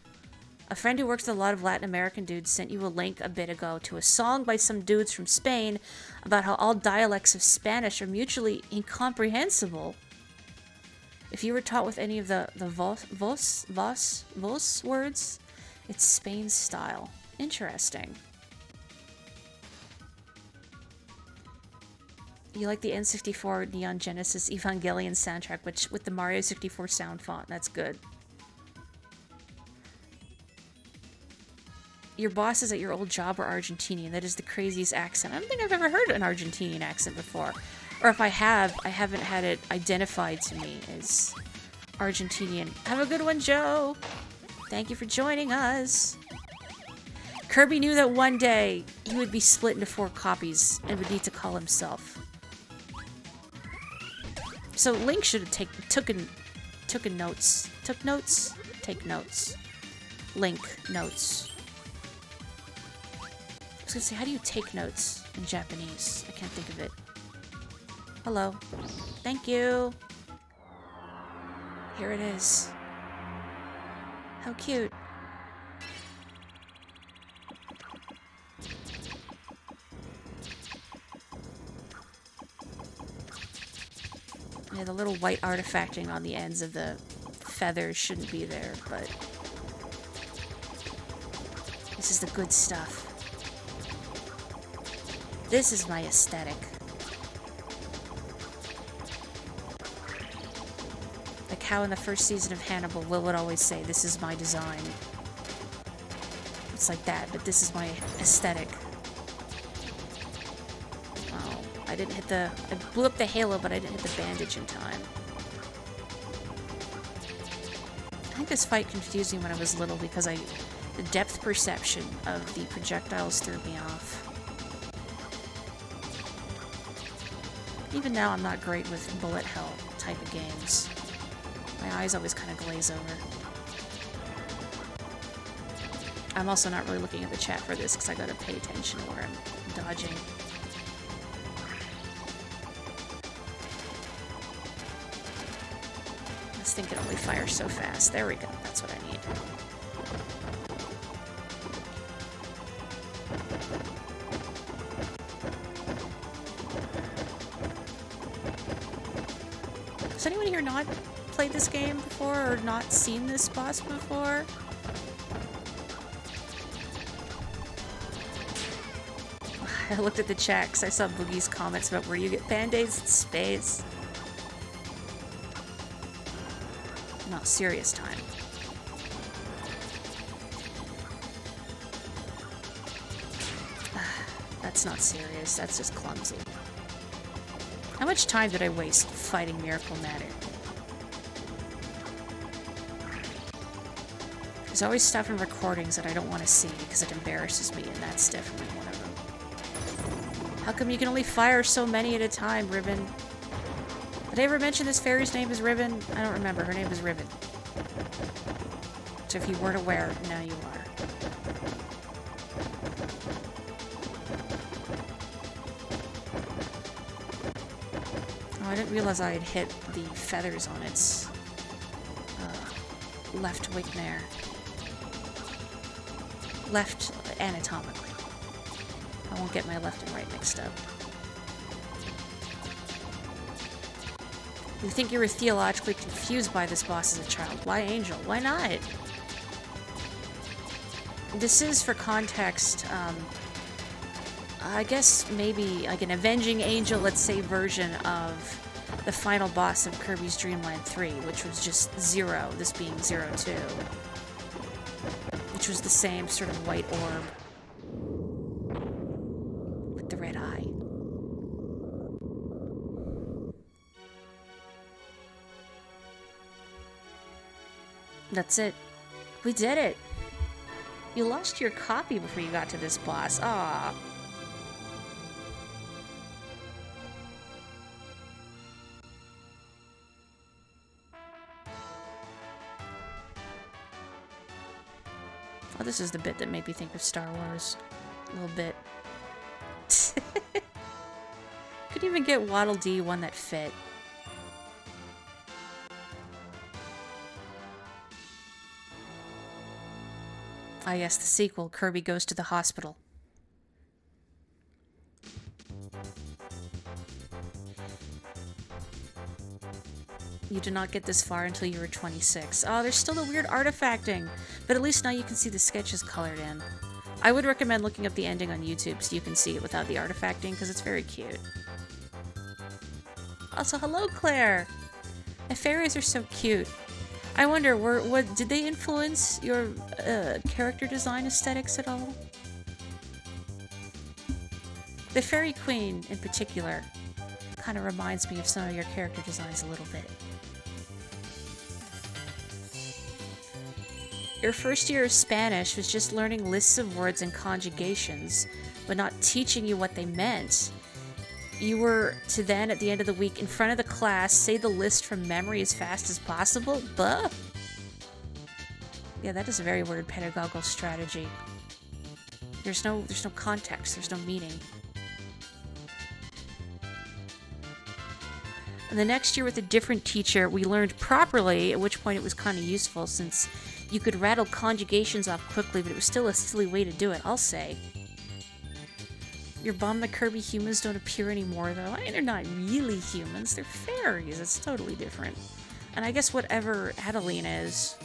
A: A friend who works with a lot of Latin American dudes sent you a link a bit ago to a song by some dudes from Spain about how all dialects of Spanish are mutually incomprehensible. If you were taught with any of the vos words, it's Spain style. Interesting. You like the N64 Neon Genesis Evangelion soundtrack, which with the Mario 64 sound font. That's good. Your bosses at your old job are Argentinian. That is the craziest accent. I don't think I've ever heard an Argentinian accent before. Or if I have, I haven't had it identified to me as Argentinian. Have a good one, Joe! Thank you for joining us! Kirby knew that one day he would be split into 4 copies and would need to call himself. So Link should have taken notes. Took notes? Take notes. Link notes. I was gonna say, how do you take notes in Japanese? I can't think of it. Hello. Thank you. Here it is. How cute. Yeah, the little white artifacting on the ends of the feathers shouldn't be there, but this is the good stuff. This is my aesthetic. Like how in the first season of Hannibal, Will would always say, this is my design. It's like that, but this is my aesthetic. Oh, I didn't hit the... I blew up the halo, but I didn't hit the bandage in time. I think this fight confused me when I was little because the depth perception of the projectiles threw me off. Even now, I'm not great with bullet hell type of games. My eyes always kind of glaze over. I'm also not really looking at the chat for this because I gotta pay attention to where I'm dodging. This thing can only fire so fast. There we go. That's what I need. Has anyone here not played this game before or not seen this boss before? I looked at the chat because I saw Boogie's comments about where you get band-aids in space. No, serious time. That's not serious, that's just clumsy. How much time did I waste fighting Miracle Matter? There's always stuff in recordings that I don't want to see because it embarrasses me, and that's definitely one of them. How come you can only fire so many at a time, Ribbon? Did I ever mention this fairy's name is Ribbon? I don't remember. Her name is Ribbon. So if you weren't aware, now you are. Oh, I didn't realize I had hit the feathers on its left wing there. Left anatomically. I won't get my left and right mixed up. You think you were theologically confused by this boss as a child. Why Angel? Why not? This is, for context, I guess maybe like an Avenging Angel, let's say, version of the final boss of Kirby's Dream Land 3, which was just Zero, this being 02. Which was the same sort of white orb with the red eye. That's it. We did it. You lost your copy before you got to this boss. Ah. Oh, this is the bit that made me think of Star Wars. A little bit. Couldn't even get Waddle Dee one that fit. Ah, yes, the sequel, Kirby Goes to the Hospital. You did not get this far until you were 26. Oh, there's still the weird artifacting, but at least now you can see the sketches colored in. I would recommend looking up the ending on YouTube so you can see it without the artifacting, because it's very cute. Also, hello, Claire! The fairies are so cute. I wonder, what did they influence your character design aesthetics at all? The Fairy Queen, in particular, kind of reminds me of some of your character designs a little bit. Your first year of Spanish was just learning lists of words and conjugations, but not teaching you what they meant. You were to then, at the end of the week, in front of the class, say the list from memory as fast as possible? Buh! Yeah, that is a very weird pedagogical strategy. There's no context, there's no meaning. And the next year with a different teacher, we learned properly, at which point it was kind of useful, since you could rattle conjugations off quickly, but it was still a silly way to do it, I'll say. You're bummed the Kirby humans don't appear anymore, though. I mean, they're not really humans. They're fairies. It's totally different. And I guess whatever Adeline is.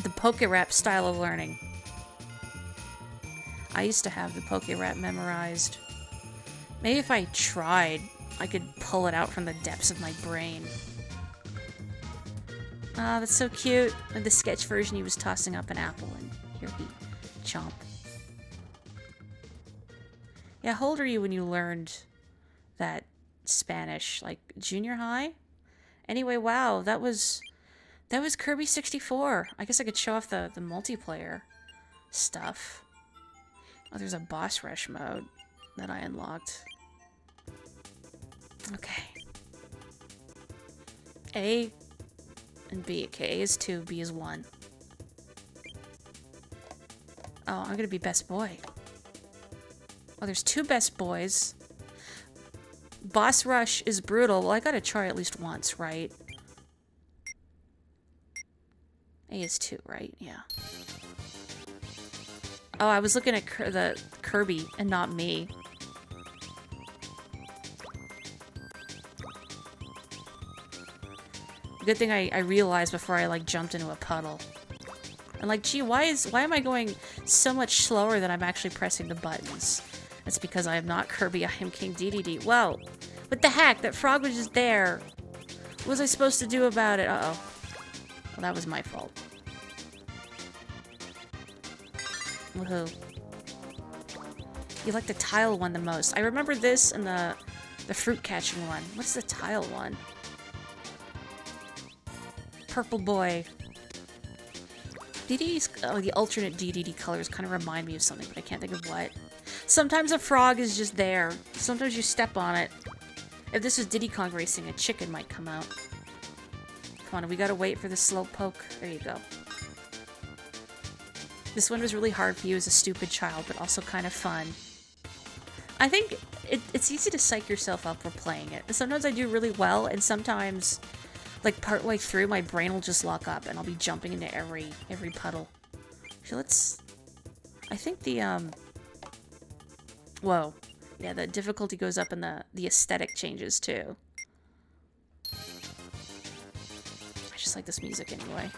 A: The Poké-Rap style of learning. I used to have the Poké-Rap memorized. Maybe if I tried, I could pull it out from the depths of my brain. Ah, that's so cute. In the sketch version, he was tossing up an apple, and here he chomp. Yeah, how old are you when you learned that Spanish? Like, junior high? Anyway, wow, that was Kirby 64. I guess I could show off the multiplayer stuff. Oh, there's a boss rush mode that I unlocked. Okay. A and B. Okay, A is 2, B is 1. Oh, I'm gonna be best boy. Oh, there's 2 best boys. Boss rush is brutal. Well, I gotta try at least once, right? A is 2, right? Yeah. Oh, I was looking at the Kirby and not me. Good thing I realized before I like jumped into a puddle. And like, gee, why am I going so much slower than I'm actually pressing the buttons? That's because I am not Kirby, I am King DDD. Whoa! What the heck? That frog was just there. What was I supposed to do about it? Uh-oh. Well, that was my fault. Woohoo. You like the tile one the most. I remember this and the fruit catching one. What's the tile one? Purple boy. DDD's, oh, the alternate DDD colors kind of remind me of something, but I can't think of what. Sometimes a frog is just there. Sometimes you step on it. If this was Diddy Kong Racing, a chicken might come out. Come on, we gotta wait for the slow poke. There you go. This one was really hard for you as a stupid child, but also kind of fun. I think it's easy to psych yourself up for playing it. Sometimes I do really well, and sometimes, like, partway through, my brain will just lock up, and I'll be jumping into every puddle. So let's... I think the, whoa. Yeah, the difficulty goes up and the aesthetic changes, too. I just like this music anyway.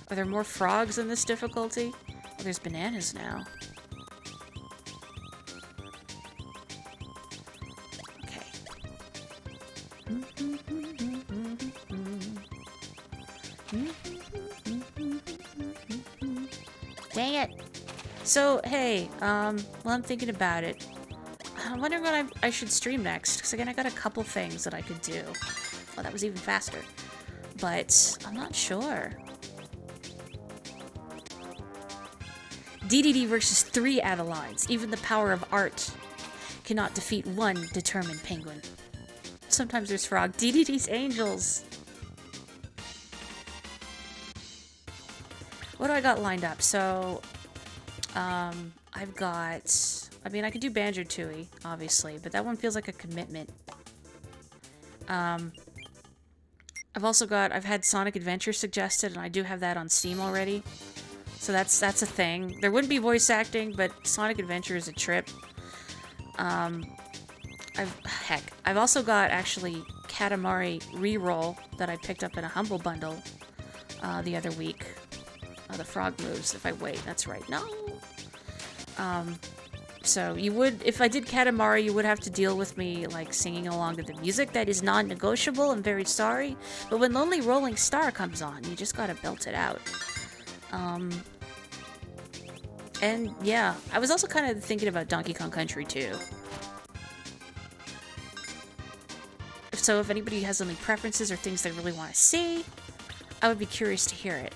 A: Are there more frogs in this difficulty? Oh, there's bananas now. Okay. Dang it! So, hey, well, I'm thinking about it. I'm wondering what I should stream next, because again, I got a couple things that I could do. Oh, that was even faster. But I'm not sure. DDD versus 3 Adelines. Even the power of art cannot defeat one determined penguin. Sometimes there's frog. DDD's angels. What do I got lined up? So, I've got... I mean, I could do Banjo-Tooie, obviously, but that one feels like a commitment. I've also got... I've had Sonic Adventure suggested, and I do have that on Steam already. So that's a thing. There wouldn't be voice acting, but Sonic Adventure is a trip. I've also got, actually, Katamari Reroll that I picked up in a Humble Bundle the other week. The frog moves if I wait. That's right. No! So you would, if I did Katamari, you would have to deal with me, like, singing along to the music. That is non-negotiable. I'm very sorry. But when Lonely Rolling Star comes on, you just gotta belt it out. And yeah, I was also kind of thinking about Donkey Kong Country too. So if anybody has any preferences or things they really want to see, I would be curious to hear it.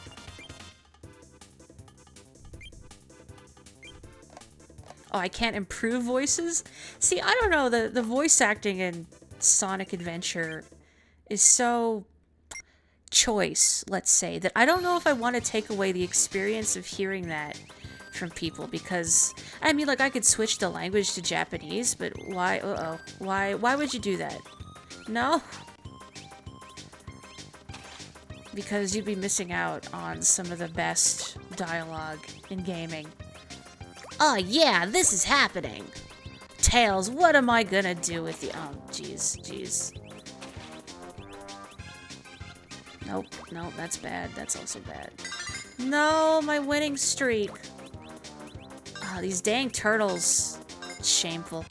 A: Oh, I can't improve voices? See, I don't know, the voice acting in Sonic Adventure is so choice, let's say, that I don't know if I want to take away the experience of hearing that from people, because, I mean, like, I could switch the language to Japanese, but why, why would you do that? No? Because you'd be missing out on some of the best dialogue in gaming. Oh yeah, this is happening! Tails, what am I gonna do with you? Oh, jeez. Nope, that's bad. That's also bad. No, my winning streak! Ah, oh, these dang turtles. It's shameful.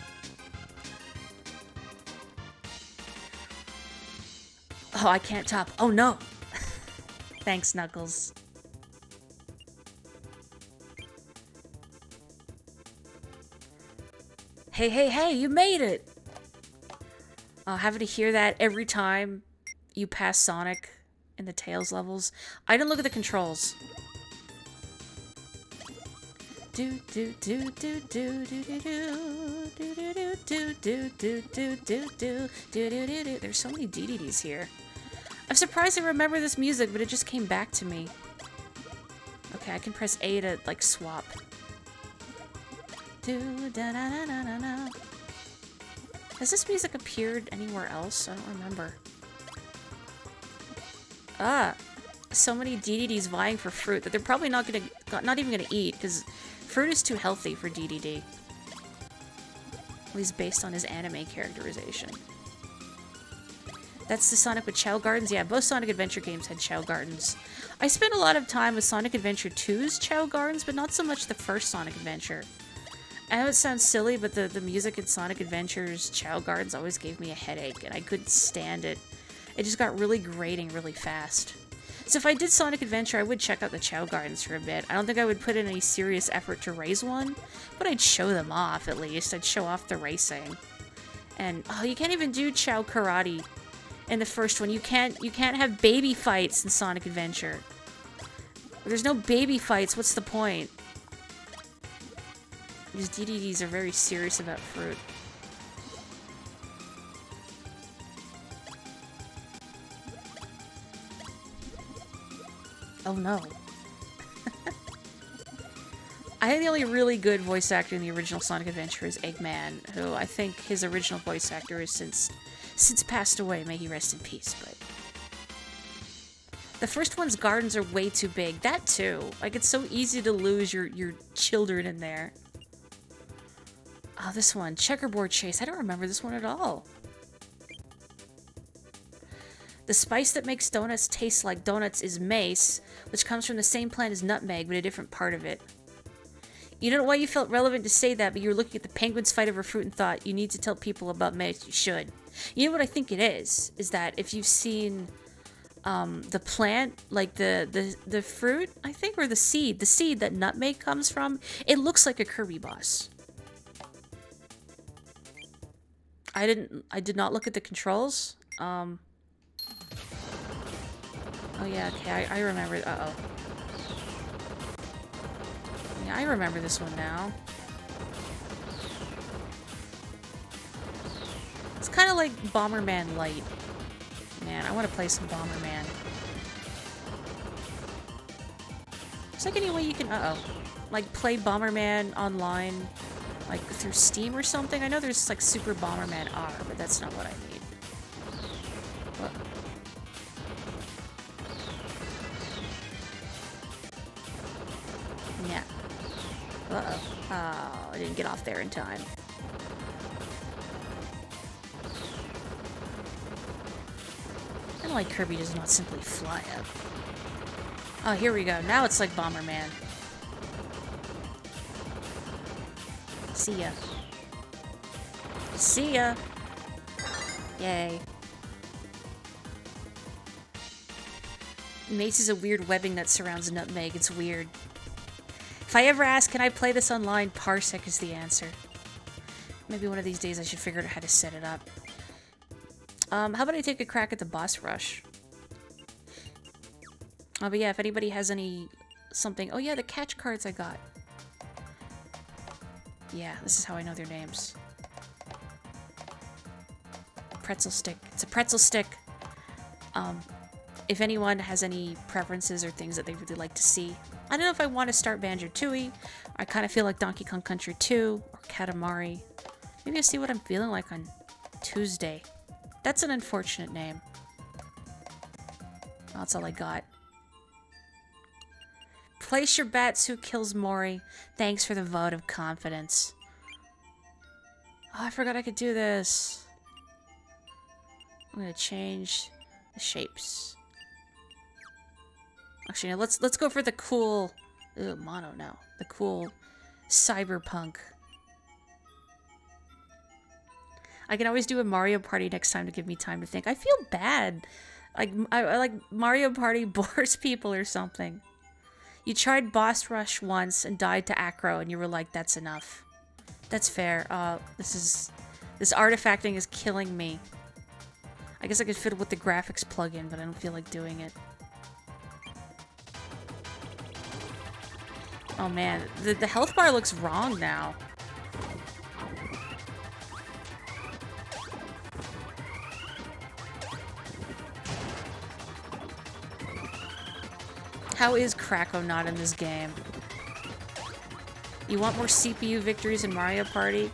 A: Oh, I can't top. Oh no! Thanks, Knuckles. Hey, you made it! Having to hear that every time you pass Sonic in the Tails levels. I didn't look at the controls. There's so many DDDs here. I'm surprised I remember this music, but it just came back to me. Okay, I can press A to, like, swap. Has this music appeared anywhere else? I don't remember. Ah! So many DDDs vying for fruit that they're probably not even gonna eat, because fruit is too healthy for DDD. At least based on his anime characterization. That's the Sonic with Chow Gardens? Yeah, both Sonic Adventure games had Chow Gardens. I spent a lot of time with Sonic Adventure 2's Chow Gardens, but not so much the first Sonic Adventure. I know it sounds silly, but the music in Sonic Adventure's Chow Gardens always gave me a headache, and I couldn't stand it. It just got really grating really fast. So if I did Sonic Adventure, I would check out the Chow Gardens for a bit. I don't think I would put in any serious effort to raise one, but I'd show them off at least. I'd show off the racing. And, oh, you can't even do Chow Karate in the first one. You can't have baby fights in Sonic Adventure. If there's no baby fights, what's the point? These DDDs are very serious about fruit. Oh no. I think the only really good voice actor in the original Sonic Adventure is Eggman, who I think his original voice actor has since passed away. May he rest in peace, but... The first one's gardens are way too big. That too. Like, it's so easy to lose your children in there. Oh, this one. Checkerboard Chase. I don't remember this one at all. The spice that makes donuts taste like donuts is mace, which comes from the same plant as nutmeg, but a different part of it. You don't know why you felt relevant to say that, but you were looking at the penguins fight over fruit and thought, you need to tell people about mace. You should. You know what I think it is that if you've seen the plant, like the fruit, I think, or the seed that nutmeg comes from, it looks like a Kirby boss. I did not look at the controls. Oh yeah, okay, I remember. Uh-oh. Yeah, I remember this one now. It's kind of like Bomberman Light. Man, I want to play some Bomberman. Is there any way you can, like, play Bomberman online, like, through Steam or something? I know there's, like, Super Bomberman R, but that's not what I need. What? Yeah. Uh-oh. Oh, I didn't get off there in time. I don't like Kirby does not simply fly up. Oh, here we go. Now it's like Bomberman. See ya. See ya. Yay. Mace is a weird webbing that surrounds nutmeg. It's weird. If I ever ask, can I play this online, Parsec is the answer. Maybe one of these days I should figure out how to set it up. How about I take a crack at the boss rush? Oh, but yeah, if anybody has any... something... Oh yeah, the catch cards I got. Yeah, this is how I know their names. Pretzel stick. It's a pretzel stick. If anyone has any preferences or things that they really like to see. I don't know if I want to start Banjo-Tooie. I kind of feel like Donkey Kong Country 2 or Katamari. Maybe I'll see what I'm feeling like on Tuesday. That's an unfortunate name. That's all I got. Place your bets. Who kills Morri? Thanks for the vote of confidence. Oh, I forgot I could do this. I'm gonna change the shapes. Actually, no, let's go for the cool... Ooh, mono now. The cool cyberpunk. I can always do a Mario Party next time to give me time to think. I feel bad. Like, I like Mario Party bores people or something. You tried Boss Rush once and died to Acro, and you were like, that's enough. That's fair. This artifacting is killing me. I guess I could fiddle with the graphics plugin, but I don't feel like doing it. Oh man, the health bar looks wrong now. How is Kracko not in this game? You want more CPU victories in Mario Party?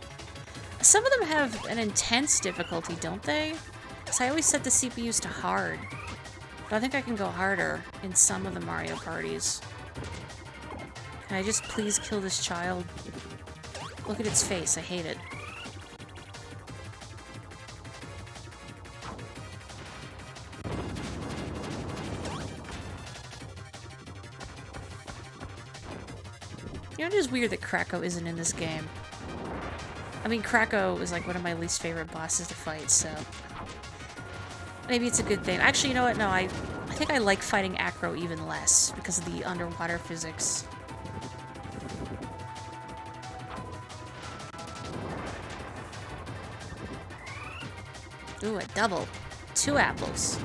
A: Some of them have an intense difficulty, don't they? Because I always set the CPUs to hard. But I think I can go harder in some of the Mario Parties. Can I just please kill this child? Look at its face, I hate it. You know, it is weird that Kracko isn't in this game. I mean, Kracko is like one of my least favorite bosses to fight, so... maybe it's a good thing. Actually, you know what? No, I think I like fighting Acro even less because of the underwater physics. Ooh, a double. 2 apples.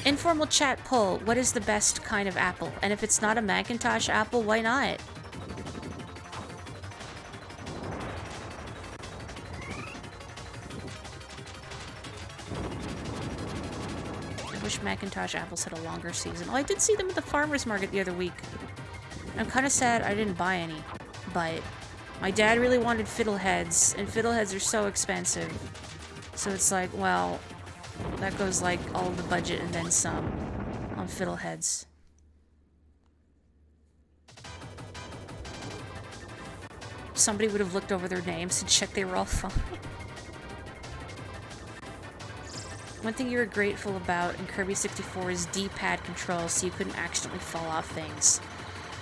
A: Informal chat poll. What is the best kind of apple? And if it's not a Macintosh apple, why not? I wish Macintosh apples had a longer season. Oh, I did see them at the farmer's market the other week. I'm kind of sad I didn't buy any, but my dad really wanted fiddleheads, and fiddleheads are so expensive. So it's like, well, that goes like all of the budget and then some on fiddleheads. Somebody would have looked over their names and checked they were all fine. One thing you were grateful about in Kirby 64 is D-pad control, so you couldn't accidentally fall off things.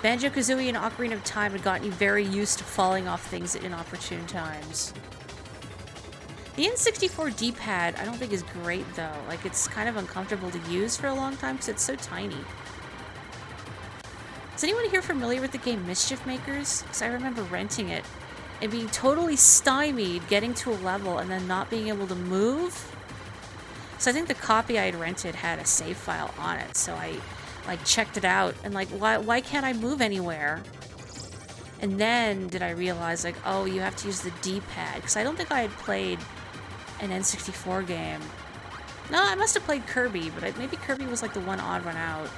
A: Banjo-Kazooie and Ocarina of Time had gotten you very used to falling off things at inopportune times. The N64 D-pad I don't think is great though. Like, it's kind of uncomfortable to use for a long time because it's so tiny. Is anyone here familiar with the game Mischief Makers? Because I remember renting it and being totally stymied getting to a level and then not being able to move. So I think the copy I had rented had a save file on it, so I like checked it out and like, why can't I move anywhere? And then did I realize like, oh, you have to use the D-pad, because I don't think I had played an N64 game. No, I must have played Kirby, but maybe Kirby was like the one odd one out.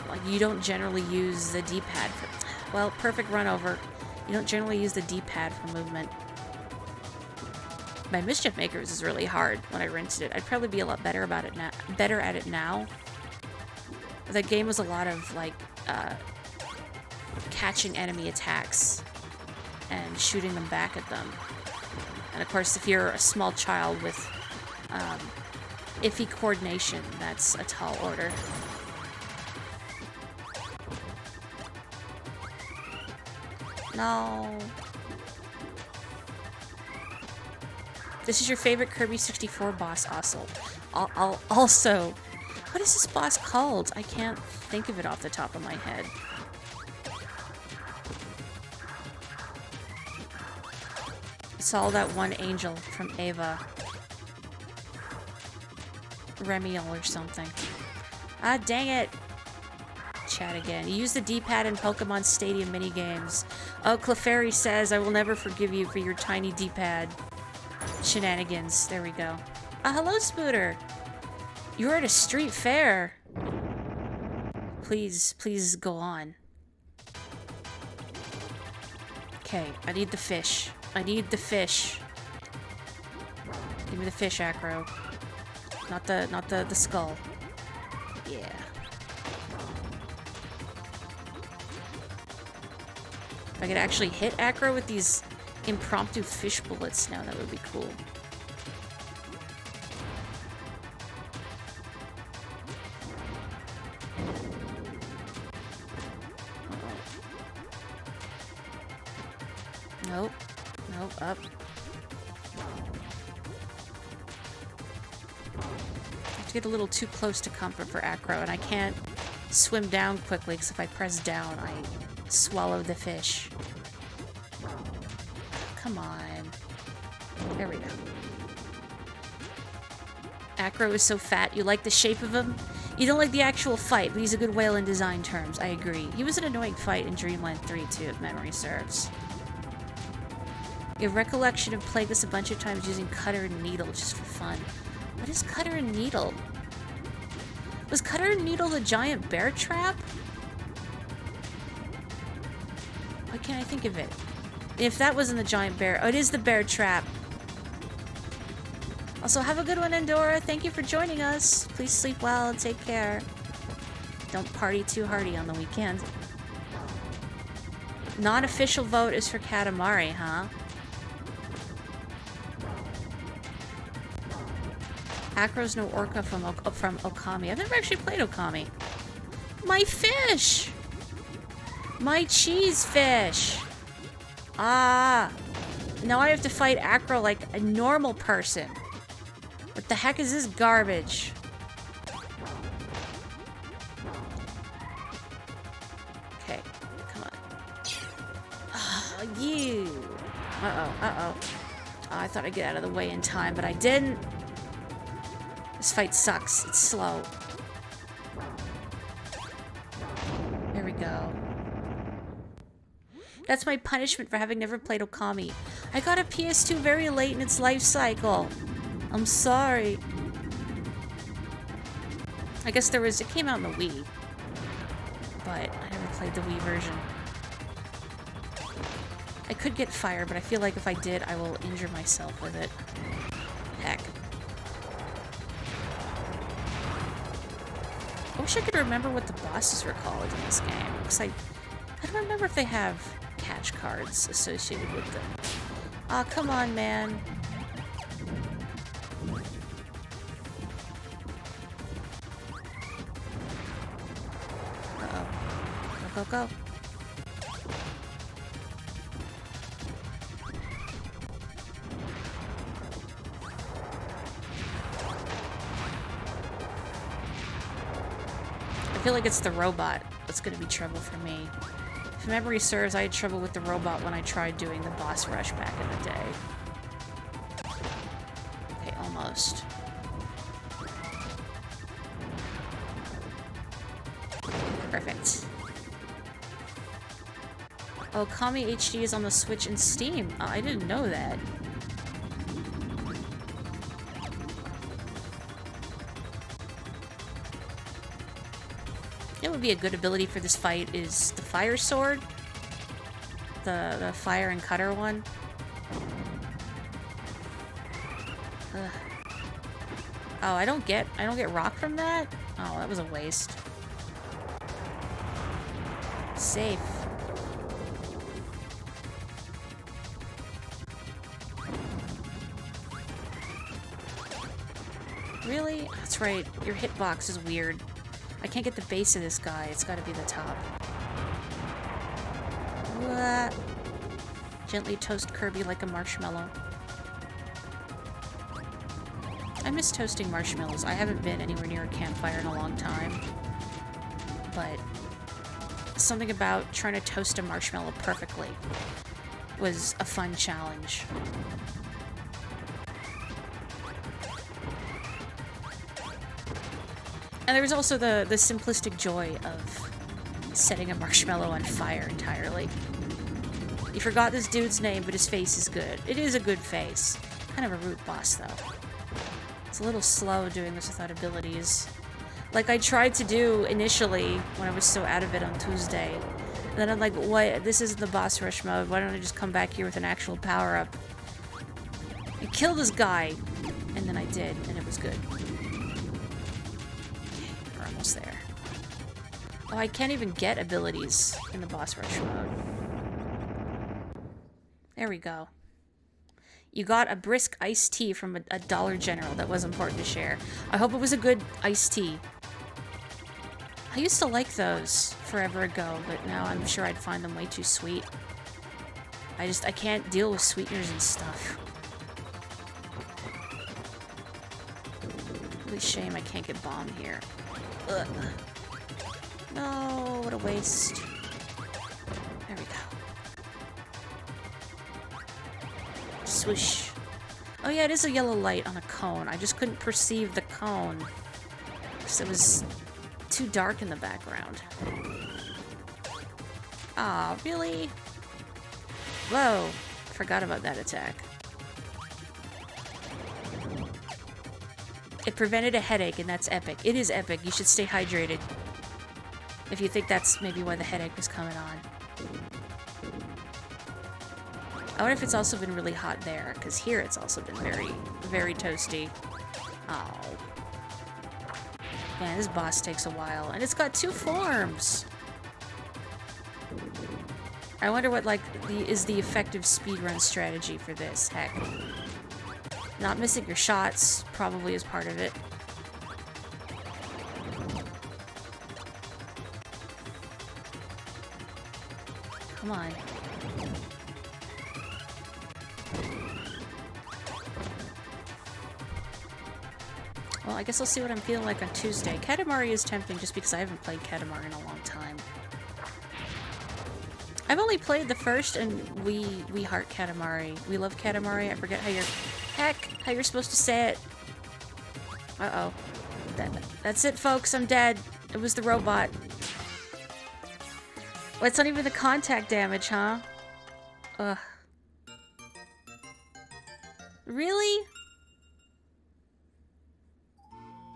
A: Like, you don't generally use the D-pad for... well, perfect run over. You don't generally use the D-pad for movement. My Mischief Makers is really hard when I rented it. I'd probably be a lot better about it now. Better at it now. The game was a lot of like catching enemy attacks and shooting them back at them. And of course, if you're a small child with iffy coordination, that's a tall order. No. This is your favorite Kirby 64 boss, also. What is this boss called? I can't think of it off the top of my head. It's all that one angel from Ava. Remiel or something. Ah, dang it! Chat again. You use the D-pad in Pokemon Stadium minigames. Oh, Clefairy says, I will never forgive you for your tiny D-pad shenanigans. There we go. Ah, hello, Spooter! You're at a street fair! Please go on. Okay, I need the fish. I need the fish. Give me the fish, Acro. Not the skull. Yeah. If I could actually hit Acro with these impromptu fish bullets now, that would be cool. Nope. Nope, up. I have to get a little too close to comfort for Acro, and I can't swim down quickly, because if I press down, I swallow the fish. Come on. There we go. Acro is so fat. You like the shape of him? You don't like the actual fight, but he's a good whale in design terms. I agree. He was an annoying fight in Dreamland 3, too, if memory serves. You have recollection of playing this a bunch of times using cutter and needle just for fun. What is cutter and needle? Was Cutter Needle the giant bear trap? Why can't I think of it? If that wasn't the giant bear. Oh, it is the bear trap. Also, have a good one, Endora. Thank you for joining us. Please sleep well and take care. Don't party too hardy on the weekend. Non-official vote is for Katamari, huh? Acro's no Orca from Okami. I've never actually played Okami. My fish! My cheese fish! Ah! Now I have to fight Acro like a normal person. What the heck is this garbage? Okay, come on. Oh, you! Uh-oh, uh-oh. Oh, I thought I'd get out of the way in time, but I didn't. This fight sucks. It's slow. There we go. That's my punishment for having never played Okami. I got a PS2 very late in its life cycle. I'm sorry. I guess there was... It came out in the Wii. But I never played the Wii version. I could get fire, but I feel like if I did, I will injure myself with it. Heck. I wish I could remember what the bosses were called in this game. Because I don't remember if they have catch cards associated with them. Aw, oh, come on, man. Uh-oh. Go, go, go. I feel like it's the robot that's gonna be trouble for me. If memory serves, I had trouble with the robot when I tried doing the boss rush back in the day. Okay, almost. Perfect. Oh, Kami HD is on the Switch and Steam. Oh, I didn't know that. It would be a good ability for this fight is the fire sword. The fire and cutter one. Ugh. Oh, I don't get rock from that? Oh, that was a waste. Safe. Really? That's right. Your hitbox is weird. I can't get the base of this guy. It's gotta be the top. What? Gently toast Kirby like a marshmallow. I miss toasting marshmallows. I haven't been anywhere near a campfire in a long time. But something about trying to toast a marshmallow perfectly was a fun challenge. And there was also the simplistic joy of setting a marshmallow on fire entirely. You forgot this dude's name, but his face is good. It is a good face. Kind of a root boss, though. It's a little slow doing this without abilities. Like I tried to do initially when I was so out of it on Tuesday. And then I'm like, what? This isn't the boss rush mode. Why don't I just come back here with an actual power-up? And kill this guy! And then I did, and it was good. There. Oh, I can't even get abilities in the boss rush mode. There we go. You got a brisk iced tea from a Dollar General that was important to share. I hope it was a good iced tea. I used to like those forever ago, but now I'm sure I'd find them way too sweet. I can't deal with sweeteners and stuff. Really shame I can't get bomb here. Ugh. No, what a waste. There we go. Swoosh. Oh yeah, it is a yellow light on a cone. I just couldn't perceive the cone because it was too dark in the background. Ah, really? Whoa, forgot about that attack. It prevented a headache, and that's epic. It is epic. You should stay hydrated. If you think that's maybe why the headache was coming on. I wonder if it's also been really hot there, because here it's also been very, very toasty. Oh. Man, this boss takes a while. And it's got 2 forms! I wonder what, like, is the effective speedrun strategy for this. Heck. Not missing your shots probably is part of it. Come on. Well, I guess I'll see what I'm feeling like on Tuesday. Katamari is tempting just because I haven't played Katamari in a long time. I've only played the first, and we heart Katamari. We love Katamari. I forget how you're supposed to say it. Uh-oh. That's it, folks. I'm dead. It was the robot. Well, it's not even the contact damage, huh? Ugh. Really?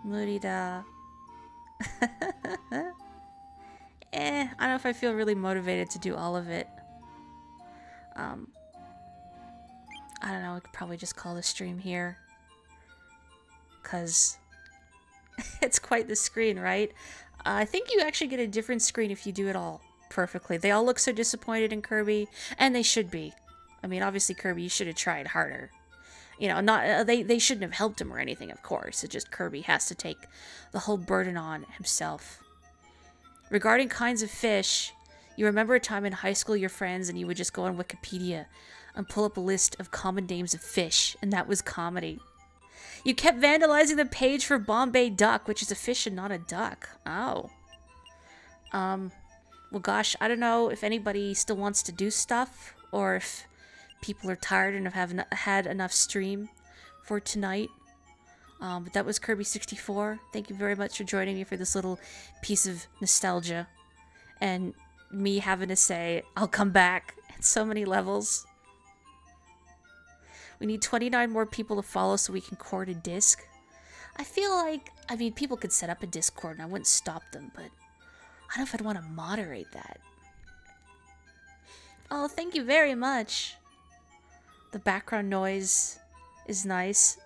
A: Murida. I don't know if I feel really motivated to do all of it. I don't know, we could probably just call the stream here. 'Cause it's quite the screen, right? I think you actually get a different screen if you do it all perfectly. They all look so disappointed in Kirby, and they should be. I mean, obviously, Kirby, you should have tried harder. You know, not they shouldn't have helped him or anything, of course. It's just Kirby has to take the whole burden on himself. Regarding kinds of fish, you remember a time in high school, your friends, and you would just go on Wikipedia and pull up a list of common names of fish, and that was comedy. You kept vandalizing the page for Bombay duck, which is a fish and not a duck. Oh. Well, gosh, I don't know if anybody still wants to do stuff, or if people are tired and have had enough stream for tonight. But that was Kirby 64. Thank you very much for joining me for this little piece of nostalgia. And me having to say, I'll come back at so many levels. We need 29 more people to follow so we can cord a disc. I feel like, I mean, people could set up a Discord and I wouldn't stop them, but I don't know if I'd want to moderate that. Oh, thank you very much. The background noise is nice.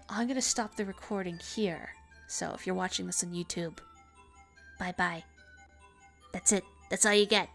A: I'm going to stop the recording here. So if you're watching this on YouTube, bye-bye. That's it. That's all you get.